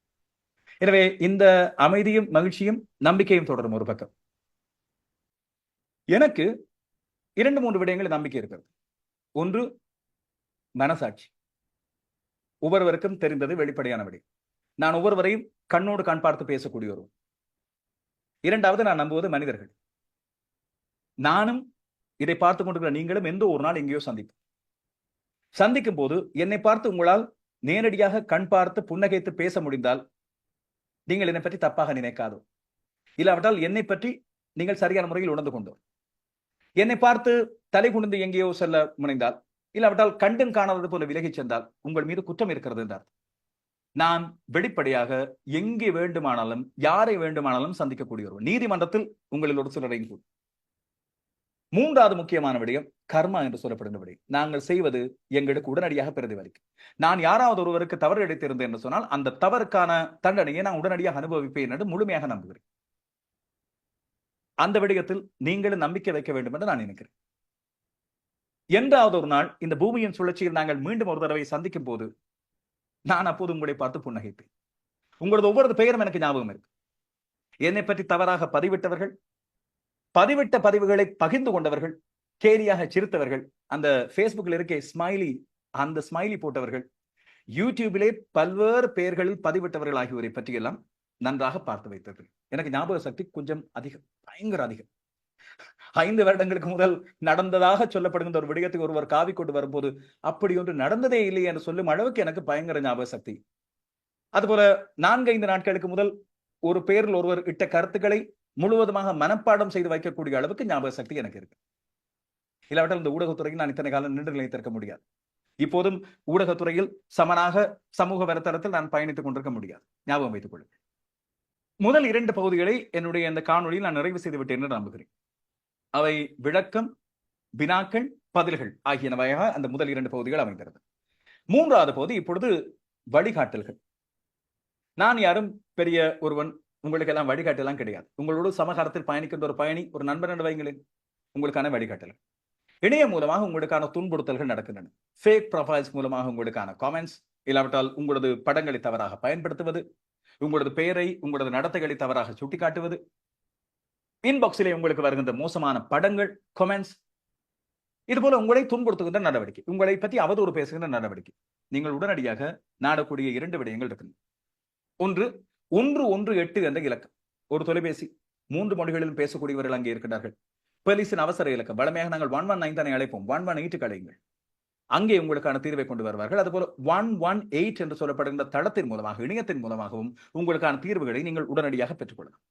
எனவே இந்த அமைதியும் மகிழ்ச்சியும் நம்பிக்கையும் தொடரும். ஒரு பக்கம் எனக்கு 2-3 விடயங்கள் நம்பிக்கை இருக்கிறது. ஒன்று, மனசாட்சி. ஒவ்வொருவருக்கும் தெரிந்தது வெளிப்படையான விடயம். நான் ஒவ்வொருவரையும் கண்ணோடு கண் பார்த்து பேசக்கூடிய ஒருவர். 2வது, நான் நம்புவது மனிதர்கள். நானும் இதை பார்த்துக் கொண்டிருக்கிற நீங்களும் எந்த ஒரு நாள் எங்கேயோ சந்திக்கும் போது என்னை பார்த்து உங்களால் நேரடியாக கண் பார்த்து புன்னகைத்து பேச முடிந்தால் நீங்கள் என்னை பற்றி தப்பாக நினைக்காதோ, இல்லாவிட்டால் என்னை பற்றி நீங்கள் சரியான முறையில் உணர்ந்து கொண்டோ, என்னை பார்த்து தலை குனிந்து எங்கேயோ செல்ல முனைந்தால், இல்லாவிட்டால் கண்டும் காணாதது போல விலகிச் சென்றால் உங்கள் மீது குற்றம் இருக்கிறது என்றார். நான் வெளிப்படையாக எங்கே வேண்டுமானாலும் யாரை வேண்டுமானாலும் சந்திக்கக்கூடிய ஒருவர். நீதிமன்றத்தில் உங்களில் ஒரு சிலரையும் கூட. 3வது முக்கியமான விடயம் கர்மா என்று சொல்லப்படுகிற விடயம். நாங்கள் செய்வது எங்களுக்கு உடனடியாக பிரதிபலிக்கும். நான் யாராவது ஒருவருக்கு தவறு இழைத்திருந்தேன் என்று சொன்னால் அந்த தவறுக்கான தண்டனையை நான் உடனடியாக அனுபவிப்பேன் என்று முழுமையாக நம்புகிறேன். அந்த விடயத்தில் நீங்களும் நம்பிக்கை வைக்க வேண்டும் என்று நான் நினைக்கிறேன். என்றாவது ஒரு நாள் இந்த பூமியின் சுழற்சியில் நாங்கள் மீண்டும் ஒரு தடவை சந்திக்கும் போது நான் அப்போது உங்களை பார்த்து புன்னகைப்பேன். உங்களது ஒவ்வொரு பெயரும் எனக்கு ஞாபகம் இருக்கு. என்னை பற்றி தவறாக பதிவிட்டவர்கள், பதிவிட்ட பதிவுகளை பகிர்ந்து கொண்டவர்கள், கேலியாக சிரித்தவர்கள், அந்த பேஸ்புக்கில் இருக்க ஸ்மைலி, அந்த ஸ்மைலி போட்டவர்கள், யூடியூபிலே பல்வேறு பெயர்களில் பதிவிட்டவர்கள் ஆகியோரை பற்றியெல்லாம் நன்றாக பார்த்து வைத்தவர்கள். எனக்கு ஞாபக சக்தி கொஞ்சம் அதிகம், பயங்கர அதிகம். 5 வருடங்களுக்கு முதல் நடந்ததாக சொல்லப்படுகின்ற ஒரு விடயத்துக்கு ஒருவர் காவி கொண்டு வரும்போது அப்படி ஒன்று நடந்ததே இல்லை என்று சொல்லும் அளவுக்கு எனக்கு பயங்கர ஞாபக சக்தி. அதுபோல 4-5 நாட்களுக்கு முதல் ஒரு பெயரில் ஒருவர் இட்ட கருத்துக்களை முழுவதுமாக மனப்பாடம் செய்து வைக்கக்கூடிய அளவுக்கு ஞாபக சக்தி எனக்கு இருக்கு. இல்லாவிட்டால் இந்த ஊடகத்துறையில் நான் இத்தனை காலம் நின்று நிலைத்திருக்க முடியாது. இப்போதும் ஊடகத்துறையில் சமனாக சமூக வலைத்தளத்தில் நான் பயணித்துக் கொண்டிருக்க முடியாது. ஞாபகம் வைத்துக் கொள்ளுங்கள். முதல் 2 பகுதிகளை என்னுடைய இந்த காணொலியில் நான் நிறைவு செய்து விட்டேன் என்று நம்புகிறேன். அவை விளக்கம், வினாக்கள், பதில்கள் ஆகியனவையாக அந்த முதல் 2 பகுதிகள் அமைந்திருந்தது. 3வது பகுதி இப்பொழுது வழிகாட்டல்கள். நான் யாரும் பெரிய ஒருவன், உங்களுக்கு எல்லாம் வழிகாட்டலாம் கிடையாது. உங்களோடு சமகாலத்தில் பயணிக்கின்ற ஒரு பயணி, ஒரு நண்பன் என்று வைங்களேன், உங்களுக்கான வழிகாட்டல். இணையம் மூலமாக உங்களுக்கான துன்புறுத்தல்கள் நடக்கின்றன. ஃபேக் ப்ரொஃபைல்ஸ் மூலமாக உங்களுக்கான காமெண்ட்ஸ், இல்லாவிட்டால் உங்களது படங்களை தவறாக பயன்படுத்துவது, உங்களது பெயரை, உங்களது நடத்தைகளை தவறாக சுட்டிக்காட்டுவது, இன்பாக்ஸிலே உங்களுக்கு வருகின்ற மோசமான படங்கள், கமெண்ட்ஸ், இது போல உங்களை துன்புறுத்துகின்ற நடவடிக்கை, உங்களை பற்றி அவதூறு பேசுகின்ற நடவடிக்கை. நீங்கள் உடனடியாக நாடக்கூடிய 2 விடயங்கள் இருக்கு. ஒன்று, 118 என்ற இலக்கம். ஒரு தொலைபேசி, 3 மொழிகளிலும் பேசக்கூடியவர்கள் அங்கே இருக்கிறார்கள். போலீசின் அவசர இலக்கம், வழமையாக நாங்கள் 119 தானே அழைப்போம், 118 அழையுங்கள். அங்கே உங்களுக்கான தீர்வை கொண்டு வருவார்கள். அதுபோல 118 என்று சொல்லப்படுகின்ற தளத்தின் மூலமாக, இணையத்தின் மூலமாகவும் உங்களுக்கான தீர்வுகளை நீங்கள் உடனடியாக பெற்றுக்கொள்ளலாம்.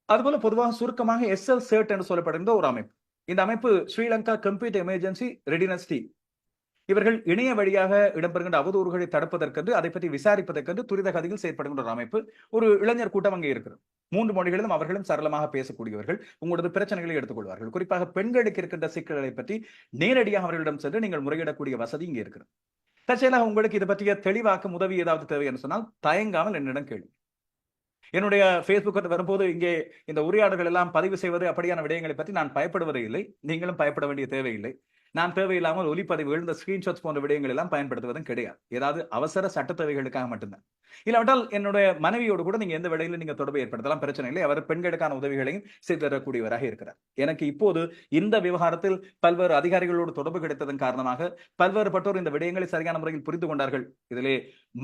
அதுபோல பொதுவாக சுருக்கமாக SL CERT என்று சொல்லப்படுகின்ற ஒரு அமைப்பு. இந்த அமைப்பு Sri Lanka computer emergency readiness team. இவர்கள் இணைய வழியாக இடம்பெறுகின்ற அவதூறுகளை தடுப்பதற்கென்று அதை பற்றி விசாரிப்பதற்கென்று துரித கதியில் செயற்படுகின்ற ஒரு அமைப்பு, ஒரு இளைஞர் கூட்டம் அங்கே இருக்கிறது. 3 மொழிகளிலும் அவர்களும் சரளமாக பேசக்கூடியவர்கள். உங்களது பிரச்சனைகளை எடுத்துக்கொள்வார்கள். குறிப்பாக பெண்களுக்கு இருக்கின்ற சிக்கல்களை பற்றி நேரடியாக அவர்களிடம் சென்று நீங்கள் முறையிடக்கூடிய வசதி இங்கே இருக்கிறது. தற்செயலாக உங்களுக்கு இது பற்றிய தெளிவாக்கும் உதவி ஏதாவது தேவை என்று சொன்னால் தயங்காமல் என்னிடம் கேள்வி. என்னுடைய Facebook வரும்போது இங்கே இந்த உரையாடல்கள் எல்லாம் பதிவு செய்வது அப்படியான விடயங்களை பற்றி நான் பயப்படுவதே இல்லை. நீங்களும் பயப்பட வேண்டிய தேவையில்லை. நான் தேவையில்லாமல் ஒலிப்பதிவுகள், இந்த ஸ்கிரீன்ஷாட்ஸ் போன்ற விடயங்கள் எல்லாம் பயன்படுத்துவதும் கிடையாது. ஏதாவது அவசர சட்ட தேவைகளுக்காக மட்டும்தான். இல்லாவிட்டால் என்னுடைய மனைவியோடு கூட நீங்க எந்த வேளையிலும் நீங்க தொடர்பு ஏற்படுத்தலாம், பிரச்சனை இல்லை. அவர் பெண்களுக்கான உதவிகளையும் செய்து தரக்கூடியவராக இருக்கிறார். எனக்கு இப்போது இந்த விவகாரத்தில் பல்வேறு அதிகாரிகளோடு தொடர்பு கிடைத்ததன் காரணமாக பல்வேறுபட்டோர் இந்த விடயங்களை சரியான முறையில் புரிந்து கொண்டார்கள். இதிலே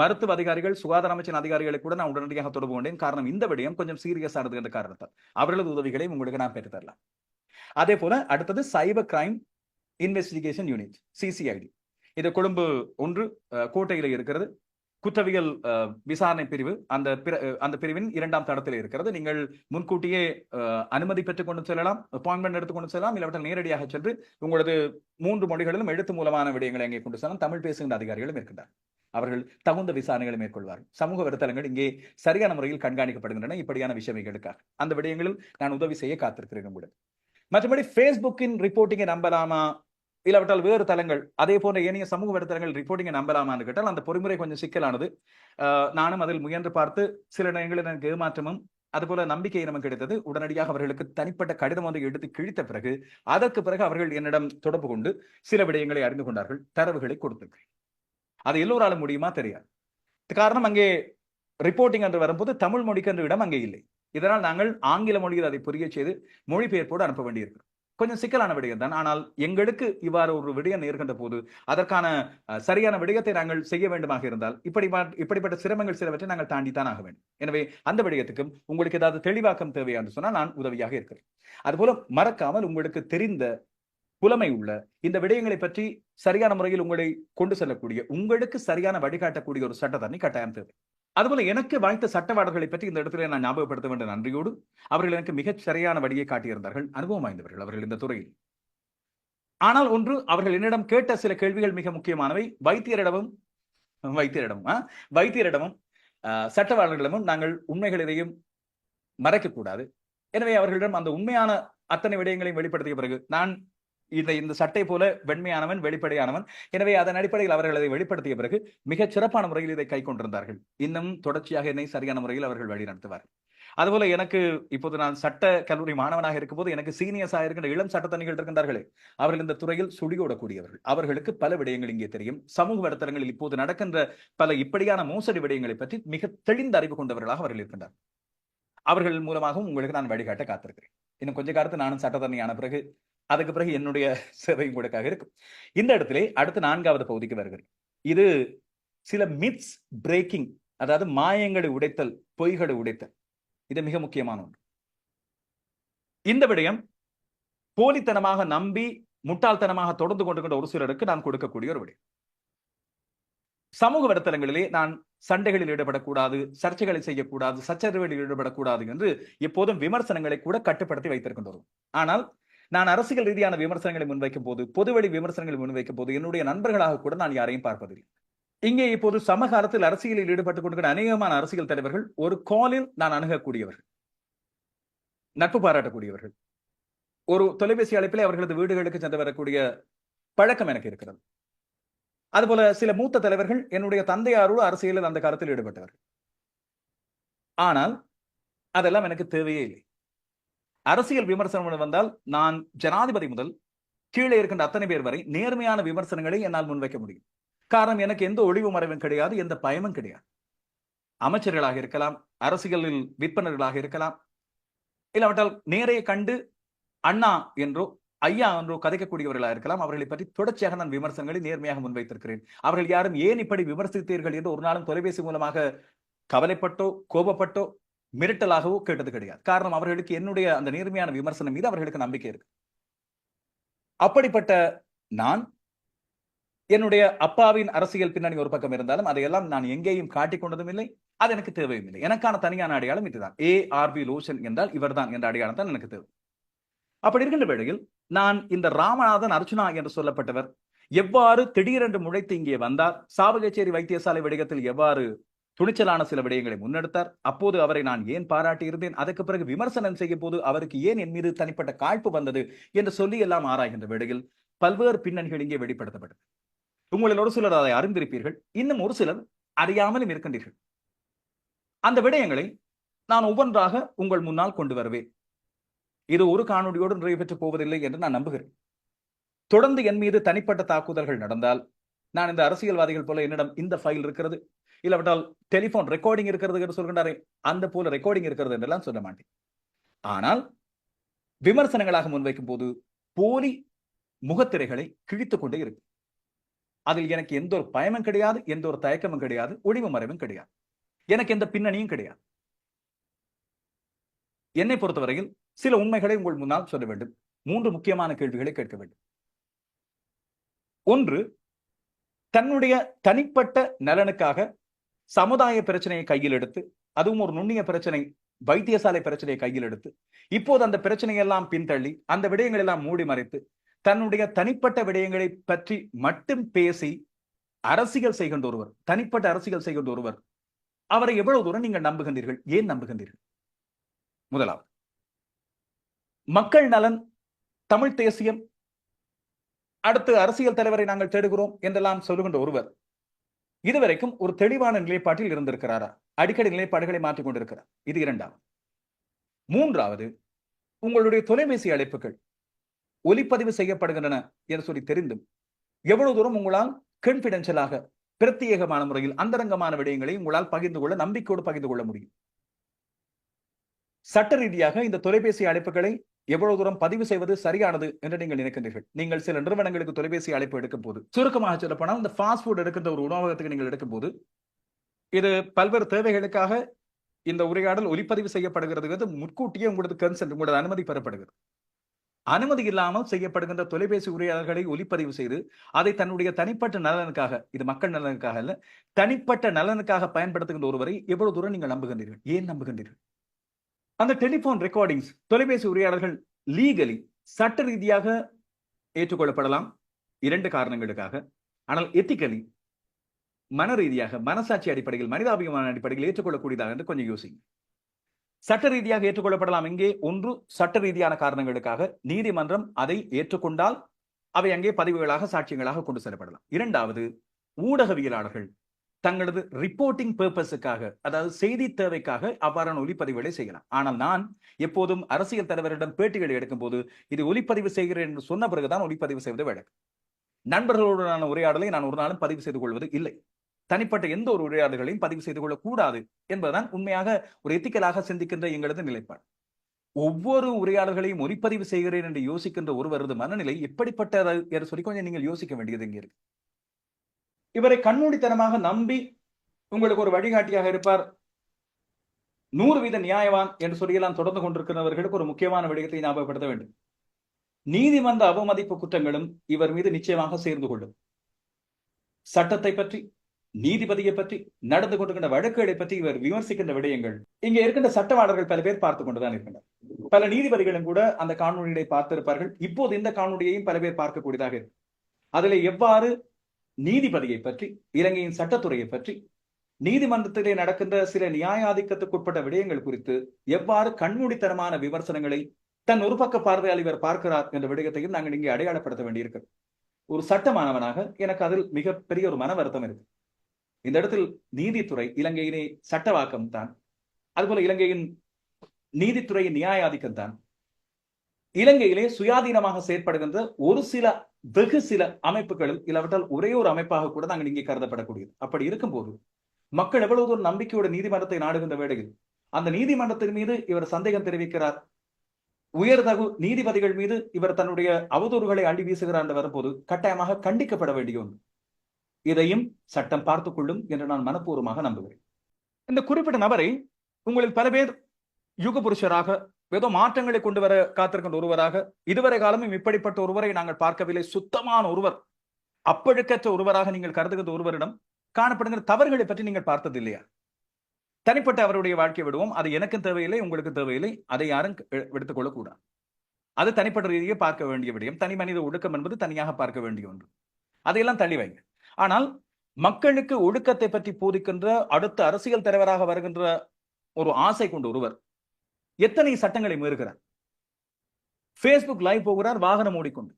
மருத்துவ அதிகாரிகள், சுகாதார அமைச்சின் அதிகாரிகளை கூட நான் உடனடியாக தொடர்பு கொண்டேன். காரணம் இந்த விடயம் கொஞ்சம் சீரியஸ் ஆனது என்ற காரணத்தால் அவர்களது உதவிகளை உங்களுக்கு நான் பெற்றுத் தரலாம். அதே போல அடுத்தது cyber crime investigation unit, CCID. இது கொழும்பு 1 கோட்டையில் இருக்கிறது. குற்றவியல் விசாரணை பிரிவு அந்த பிரிவின் 2ஆம் தளத்தில் இருக்கிறது. நீங்கள் முன்கூட்டியே அனுமதி பெற்றுக் கொண்டு செல்லலாம், அப்பாயின்மெண்ட் எடுத்துக்கொண்டு செல்லலாம், இல்லாவிட்டால் நேரடியாக சென்று உங்களது 3 மொழிகளிலும் எழுத்து மூலமான விடயங்களை அங்கே கொண்டு செல்லலாம். தமிழ் பேசுகின்ற அதிகாரிகளும் இருக்கின்றனர். அவர்கள் தகுந்த விசாரணைகளை மேற்கொள்வார்கள். சமூக வலைத்தளங்கள் இங்கே சரியான முறையில் கண்காணிக்கப்படுகின்றன. இப்படியான விஷயங்களுக்காக அந்த விடயங்களில் நான் உதவி செய்ய காத்திருக்கிறேன் உங்களுக்கு. மற்றபடி Facebookin ரிப்போர்ட்டிங்கை நம்பலாமா, இல்லாவிட்டால் வேறு தளங்கள் அதே போன்ற ஏனைய சமூக வலைத்தளங்கள் ரிப்போர்ட்டிங்கை நம்பலாமான்னு கேட்டால் அந்த பொறிமுறை கொஞ்சம் சிக்கலானது. நானும் அதில் முயன்று பார்த்து சில நேரங்களில் எனக்கு ஏமாற்றமும் அதுபோல நம்பிக்கை நமக்கு கிடைத்தது. உடனடியாக அவர்களுக்கு தனிப்பட்ட கடிதம் ஒன்றை எடுத்து கிழித்த பிறகு அதற்கு பிறகு அவர்கள் என்னிடம் தொடர்பு கொண்டு சில விடயங்களை அறிந்து கொண்டார்கள், தரவுகளை கொடுத்திருக்கிறேன். அது எல்லோராலும் முடியுமா தெரியாது. காரணம் அங்கே ரிப்போர்ட்டிங் என்று வரும்போது தமிழ் மொழிக்கு என்ற இடம் அங்கே இல்லை. இதனால் நாங்கள் ஆங்கில மொழியில் அதை புரிய செய்து மொழிபெயர்ப்போடு அனுப்ப வேண்டியிருக்கிறது. கொஞ்சம் சிக்கலான விடயம் தான். ஆனால் எங்களுக்கு இவ்வாறு ஒரு விடயம் நேர்கின்ற போது அதற்கான சரியான விடயத்தை நாங்கள் செய்ய வேண்டுமாக இருந்தால் இப்படிப்பட்ட சிரமங்கள் சிலவற்றை நாங்கள் தாண்டித்தான் ஆக வேண்டும். எனவே அந்த விடயத்துக்கும் உங்களுக்கு ஏதாவது தெளிவாக்கம் தேவை என்று சொன்னால் நான் உதவியாக இருக்கிறேன். அதுபோல மறக்காமல் உங்களுக்கு தெரிந்த புலமை உள்ள இந்த விடயங்களை பற்றி சரியான முறையில் உங்களை கொண்டு செல்லக்கூடிய, உங்களுக்கு சரியான வழிகாட்டக்கூடிய ஒரு சட்டத்தரணி கட்டாயம் தேவை. அதுபோல எனக்கு வாய்த்த சட்டவாளர்களை பற்றி இந்த இடத்துல நான் ஞாபகப்படுத்த வேண்டிய நன்றியோடு, அவர்கள் எனக்கு மிகச் சரியான வழியை காட்டியிருந்தார்கள். அனுபவம் வாய்ந்தவர்கள் அவர்கள் இந்த துறையில். ஆனால் ஒன்று, அவர்கள் என்னிடம் கேட்ட சில கேள்விகள் மிக முக்கியமானவை. வைத்தியரிடமும் சட்டவாளர்களிடமும் நாங்கள் உண்மைகள் எதையும் மறைக்கக்கூடாது. எனவே அவர்களிடம் அந்த உண்மையான அத்தனை விடயங்களையும் வெளிப்படுத்திய பிறகு நான் இந்த சட்டை போல வெண்மையானவன், வெளிப்படையானவன். எனவே அதன் அடிப்படையில் அவர்கள் அதை வெளிப்படுத்திய பிறகு மிகச் சிறப்பான முறையில் இதை கை கொண்டிருந்தார்கள். இன்னும் தொடர்ச்சியாக என்னை சரியான முறையில் அவர்கள் வழி நடத்துவார். அதுபோல எனக்கு இப்போது நான் சட்ட கல்லூரி மாணவனாக இருக்கும் போது எனக்கு சீனியர்ஸாக இருக்கின்ற இளம் சட்டத்தணிகள் இருக்கின்றார்களே, அவர்கள் இந்த துறையில் சுடியோடக்கூடியவர்கள். அவர்களுக்கு பல விடயங்கள் இங்கே தெரியும். சமூக வலைத்தளங்களில் இப்போது நடக்கின்ற பல இப்படியான மோசடி விடயங்களை பற்றி மிக தெளிந்த அறிவு கொண்டவர்களாக அவர்கள் இருக்கின்றார். அவர்கள் மூலமாகவும் உங்களுக்கு நான் வழிகாட்ட காத்திருக்கிறேன். இன்னும் கொஞ்ச காலத்து நானும் சட்டத்தரணியான பிறகு அதுக்கு பிறகு என்னுடைய சேவை உங்களுக்காக இருக்கும். இந்த இடத்திலே அடுத்த 4வது பகுதிக்கு வருகிறேன். இது சில மித்ஸ் பிரேக்கிங், அதாவது மாயங்களை உடைத்தல், பொய்களை உடைத்தல். இது மிக முக்கியமான ஒன்று. இந்த விடயம் போலித்தனமாக நம்பி முட்டாள்தனமாக தொடர்ந்து கொண்டிருக்கின்ற ஒரு சிலருக்கு நான் கொடுக்கக்கூடிய ஒரு விடயம். சமூக வலைத்தளங்களிலே நான் சண்டைகளில் ஈடுபடக்கூடாது, சர்ச்சைகளை செய்யக்கூடாது, சச்சரவுகளில் ஈடுபடக்கூடாது என்று எப்போதும் விமர்சனங்களை கூட கட்டுப்படுத்தி வைத்திருக்கின்றோம். ஆனால் நான் அரசியல் ரீதியான விமர்சனங்களை முன்வைக்கும் போது, பொதுவெளி விமர்சனங்களை முன்வைக்கும் போது என்னுடைய நண்பர்களாக கூட நான் யாரையும் பார்ப்பதில்லை. இங்கே இப்போது சமகாலத்தில் அரசியலில் ஈடுபட்டுக் கொண்டிருக்கிற அநேகமான அரசியல் தலைவர்கள் ஒரு காலில் நான் அணுகக்கூடியவர்கள், நட்பு பாராட்டக்கூடியவர்கள். ஒரு தொலைபேசி அழைப்பிலே அவர்களது வீடுகளுக்கு சென்று வரக்கூடிய பழக்கம் எனக்கு இருக்கிறது. அதுபோல சில மூத்த தலைவர்கள் என்னுடைய தந்தையாரோடு அரசியலில் அந்த காலத்தில் ஈடுபட்டவர்கள். ஆனால் அதெல்லாம் எனக்கு தேவையே இல்லை. அரசியல் விமர்சனம் வந்தால் நான் ஜனாதிபதி முதல் கீழே இருக்கின்ற அத்தனை பேர் வரை நேர்மையான விமர்சனங்களை என்னால் முன்வைக்க முடியும். காரணம், எனக்கு எந்த ஒளிவு மறைவும் கிடையாது, எந்த பயமும் கிடையாது. அமைச்சர்களாக இருக்கலாம், அரசியலில் விற்பனர்களாக இருக்கலாம், இல்லாவிட்டால் நேரைய கண்டு அண்ணா என்றோ ஐயா என்றோ கதைக்கக்கூடியவர்களாக இருக்கலாம். அவர்களை பற்றி தொடர்ச்சியாக நான் விமர்சனங்களை நேர்மையாக முன்வைத்திருக்கிறேன். அவர்கள் யாரும் ஏன் இப்படி விமர்சித்தீர்கள் என்று ஒரு நாளும் தொலைபேசி மூலமாக கவலைப்பட்டோ கோபப்பட்டோ மிரட்டலாகவோ கேட்டது கிடையாது. காரணம், அவர்களுக்கு என்னுடைய அந்த நேர்மையான விமர்சனம் மீது அவர்களுக்கு நம்பிக்கை இருக்கு. அப்படிப்பட்ட நான் என்னுடைய அப்பாவின் அரசியல் பின்னணி ஒரு பக்கம் இருந்தாலும் அதையெல்லாம் நான் எங்கேயும் காட்டிக் கொண்டதும் இல்லை, அது எனக்கு தேவையும் இல்லை. எனக்கான தனியான அடையாளம் இதுதான். ARV லோஷன் என்றால் இவர்தான் என்ற அடையாளம் தான் எனக்கு தேவை. அப்படி இருக்கின்ற வேளையில் நான் இந்த ராமநாதன் அர்ச்சுனா என்று சொல்லப்பட்டவர், எவ்வாறு திடீரென்று முளைத்து இங்கே வந்தார், சாவகச்சேரி வைத்தியசாலை விடயத்தில் எவ்வாறு துணிச்சலான சில விடயங்களை முன்னெடுத்தார், அப்போது அவரை நான் ஏன் பாராட்டியிருந்தேன், அதற்கு பிறகு விமர்சனம் செய்யும் போது அவருக்கு ஏன் என் மீது தனிப்பட்ட காழ்ப்பு வந்தது என்று சொல்லி எல்லாம் ஆராய்கின்ற வேளையில் பல்வேறு பின்னணிகள் இங்கே வெளிப்படுத்தப்பட்டது. உங்களில் ஒரு சிலர் அதை அறிந்திருப்பீர்கள், இன்னும் ஒரு சிலர் அறியாமலும் இருக்கின்றீர்கள். அந்த விடயங்களை நான் ஒவ்வொன்றாக உங்கள் முன்னால் கொண்டு வருவேன். இது ஒரு காணொலியோடு நிறைவு பெற்று போவதில்லை என்று நான் நம்புகிறேன். தொடர்ந்து என் மீது தனிப்பட்ட தாக்குதல்கள் நடந்தால், நான் இந்த அரசியல்வாதிகள் போல என்னிடம் இந்த ஃபைல் இருக்கிறது, இல்லாவிட்டால் டெலிபோன் ரெக்கார்டிங் இருக்கிறது என்று சொல்கின்றாரே அந்த போல ரெக்கார்டிங் இருக்கிறது என்றெல்லாம் சொல்ல மாட்டேன். ஆனால் விமர்சனங்களாக முன்வைக்கும் போது போலி முகத்திரைகளை கிழித்துக் கொண்டே இருக்கு. அதில் எனக்கு எந்த ஒரு பயமும் கிடையாது, எந்த ஒரு தயக்கமும் கிடையாது, ஒளிவு மறைவும் கிடையாது, எனக்கு எந்த பின்னணியும் கிடையாது. என்னை பொறுத்தவரையில் சில உண்மைகளை உங்கள் முன்னால் சொல்ல வேண்டும். 3 முக்கியமான கேள்விகளை கேட்க வேண்டும். ஒன்று, தன்னுடைய தனிப்பட்ட நலனுக்காக சமுதாய பிரச்சனையை கையில் எடுத்து, அதுவும் ஒரு நுண்ணிய பிரச்சனை, வைத்தியசாலை பிரச்சனையை கையில் எடுத்து, இப்போது அந்த பிரச்சனையெல்லாம் பின்தள்ளி அந்த விடயங்கள் எல்லாம் மூடி மறைத்து தன்னுடைய தனிப்பட்ட விடயங்களை பற்றி மட்டும் பேசி அரசியல் செய்கின்ற ஒருவர், தனிப்பட்ட அரசியல் செய்கின்ற ஒருவர், அவரை எவ்வளவு தூரம் நீங்கள் நம்புகின்றீர்கள், ஏன் நம்புகின்றீர்கள்? முதலாவது, மக்கள் நலன், தமிழ் தேசியம், அடுத்து அரசியல் தலைவரை நாங்கள் தேடுகிறோம் என்றெல்லாம் சொல்லுகின்ற ஒருவர் இதுவரைக்கும் ஒரு தெளிவான நிலைப்பாட்டில் இருந்திருக்கிறாரா? அடிக்கடி நிலைப்பாடுகளை மாற்றிக் கொண்டிருக்கிறார். இது இரண்டாவது. மூன்றாவது, உங்களுடைய தொலைபேசி அழைப்புகள் ஒலிப்பதிவு செய்யப்படுகின்றன என்று சொல்லி தெரிந்தும் எவ்வளவு தூரம் உங்களால் கான்பிடென்ஷியலாக, பிரத்யேகமான முறையில் அந்தரங்கமான விடயங்களை உங்களால் பகிர்ந்து கொள்ள, நம்பிக்கையோடு பகிர்ந்து கொள்ள முடியும்? சட்ட ரீதியாக இந்த தொலைபேசி அழைப்புகளை எவ்வளவு தூரம் பதிவு செய்வது சரியானது என்று நீங்கள் நினைக்கின்றீர்கள்? நீங்கள் சில நிறுவனங்களுக்கு தொலைபேசி அழைப்பு எடுக்கும் போது, சுருக்கமாக சொல்லப்போனால் இந்த ஃபாஸ்ட் ஃபுட் எடுக்கின்ற ஒரு உணவகத்துக்கு நீங்கள் எடுக்கும் போது, இது பல்வேறு தேவைகளுக்காக இந்த உரையாடல் ஒலிப்பதிவு செய்யப்படுகிறது, முன்கூட்டியே உங்களது கன்சென்ட், உங்களது அனுமதி பெறப்படுகிறது. அனுமதி இல்லாமல் செய்யப்படுகின்ற தொலைபேசி உரையாடல்களை ஒலிப்பதிவு செய்து அதை தன்னுடைய தனிப்பட்ட நலனுக்காக, இது மக்கள் நலனுக்காக அல்ல, தனிப்பட்ட நலனுக்காக பயன்படுத்துகின்ற ஒருவரை எவ்வளவு தூரம் நீங்கள் நம்புகின்றீர்கள், ஏன் நம்புகின்றீர்கள்? அந்த டெலிபோன் ரெக்கார்டிங்ஸ், தொலைபேசி உரையாடல்கள் லீகலி, சட்ட ரீதியாக ஏற்றுக்கொள்ளப்படலாம் 2 காரணங்களுக்காக. ஆனால் எத்திக்கலி, மன ரீதியாக, மனசாட்சி அடிப்படையில், மனிதாபிமான அடிப்படையில் ஏற்றுக்கொள்ளக்கூடியதாக என்று கொஞ்சம் யோசிங்க. சட்ட ரீதியாக ஏற்றுக்கொள்ளப்படலாம். இங்கே ஒன்று, சட்ட ரீதியான காரணங்களுக்காக நீதிமன்றம் அதை ஏற்றுக்கொண்டால் அவை அங்கே பதிவுகளாக, சாட்சியங்களாக கொண்டு செல்லப்படலாம். இரண்டாவது, ஊடகவியலாளர்கள் தங்களது ரிப்போர்ட்டிங் பர்பஸுக்காக, அதாவது செய்தி தேவைக்காக அவ்வாறான ஒலிப்பதிவுகளை செய்யலாம். ஆனால் நான் எப்போதும் அரசியல் தலைவரிடம் பேட்டிகளை எடுக்கும் போது இது ஒலிப்பதிவு செய்கிறேன் என்று சொன்ன பிறகுதான் ஒலிப்பதிவு செய்வது வழக்கம். நண்பர்களுடனான உரையாடலை நான் ஒரு நாளும் பதிவு செய்து கொள்வது இல்லை. தனிப்பட்ட எந்த ஒரு உரையாடல்களையும் பதிவு செய்து கொள்ளக்கூடாது என்பதுதான் உண்மையாக ஒரு எத்திக்கலாக சிந்திக்கின்ற எங்களது நிலைப்பாடு. ஒவ்வொரு உரையாடல்களையும் ஒலிப்பதிவு செய்கிறேன் என்று யோசிக்கின்ற ஒருவரது மனநிலை எப்படிப்பட்டது என்று சொல்லி கொஞ்சம் நீங்கள் யோசிக்க வேண்டியது இங்கே இருக்கு. இவரை கண்மூடித்தனமாக நம்பி உங்களுக்கு ஒரு வழிகாட்டியாக இருப்பார், 100% நியாயவான் என்று சொல்லியெல்லாம் தொடர்ந்து கொண்டிருக்கிறவர்களுக்கு ஒரு முக்கியமான விடயத்தை ஞாபகப்படுத்த வேண்டும். நீதிமன்ற அவமதிப்பு குற்றங்களும் இவர் மீது நிச்சயமாக சேர்ந்து கொள்ளும். சட்டத்தை பற்றி, நீதிபதியை பற்றி, நடந்து கொண்டிருக்கின்ற வழக்குகளை பற்றி இவர் விமர்சிக்கின்ற விடயங்கள் இங்கே இருக்கின்ற சட்டவாளர்கள் பல பேர் பார்த்துக் கொண்டுதான் இருக்கின்றனர். பல நீதிபதிகளும் கூட அந்த காணொலியை பார்த்திருப்பார்கள். இப்போது இந்த காணொலியையும் பல பேர் பார்க்கக்கூடியதாக இருக்கு. அதில் எவ்வாறு நீதிபதியை பற்றி, இலங்கையின் சட்டத்துறையை பற்றி, நீதிமன்றத்திலே நடக்கின்ற சில நியாயாதிக்கத்துக்குட்பட்ட விடயங்கள் குறித்து எவ்வாறு கண்மூடித்தனமான விமர்சனங்களை தன் ஒரு பக்க பார்வையால் இவர் பார்க்கிறார் என்ற விடயத்தையும் நாங்கள் இங்கே அடையாளப்படுத்த வேண்டியிருக்கிறது. ஒரு சட்டமானவனாக எனக்கு அதில் மிகப்பெரிய ஒரு மன வருத்தம் இருக்கு. இந்த இடத்தில் நீதித்துறை, இலங்கையிலே சட்டவாக்கம் தான், அதுபோல இலங்கையின் நீதித்துறையின் நியாயாதிக்கம் தான், இலங்கையிலே சுயாதீனமாக செயற்படுகின்ற ஒரு சில வெகு சில அமைப்புகளில், இல்லாவிட்டால் ஒரே ஒரு அமைப்பாக கூட நாங்கள் இங்கே கருதப்படக்கூடியது. அப்படி இருக்கும்போது மக்கள் எவ்வளவு ஒரு நம்பிக்கையோட நீதிமன்றத்தை நாடுகின்ற வேளையில் அந்த நீதிமன்றத்தின் மீது இவர் சந்தேகம் தெரிவிக்கிறார், உயர்தகு நீதிபதிகள் மீது இவர் தன்னுடைய அவதூறுகளை அள்ளி வீசுகிறார் என்று வரும்போது கட்டாயமாக கண்டிக்கப்பட வேண்டிய ஒன்று. இதையும் சட்டம் பார்த்துக் கொள்ளும் என்று நான் மனப்பூர்வமாக நம்புகிறேன். இந்த குறிப்பிட்ட நபரை உங்களில் பல பேர் யுக புருஷராக, ஏதோ மாற்றங்களை கொண்டு வர காத்திருக்கின்ற ஒருவராக, இதுவரை காலமும் இப்படிப்பட்ட ஒருவரை நாங்கள் பார்க்கவில்லை, சுத்தமான ஒருவர், அப்பழுக்கற்ற ஒருவராக நீங்கள் கருதுகின்ற ஒருவரிடம் காணப்படுகிற தவறுகளை பற்றி நீங்கள் பார்த்தது இல்லையா? தனிப்பட்ட அவருடைய வாழ்க்கையை விடுவோம், அது எனக்கும் தேவையில்லை, உங்களுக்கு தேவையில்லை, அதை யாரும் எடுத்துக் கொள்ளக்கூடாது. அது தனிப்பட்ட ரீதியை பார்க்க வேண்டிய விடயம். தனி மனித ஒடுக்கம் என்பது தனியாக பார்க்க வேண்டிய ஒன்று. அதையெல்லாம் தள்ளி வைங்க. ஆனால் மக்களுக்கு ஒழுக்கத்தை பற்றி போதிக்கின்ற அடுத்த அரசியல் தலைவராக வருகின்ற ஒரு ஆசை கொண்ட ஒருவர் எத்தனை சட்டங்களை மீறுகிறார்? பேஸ்புக் லைவ் போகிறார் வாகனம் ஓடிக்கொண்டு.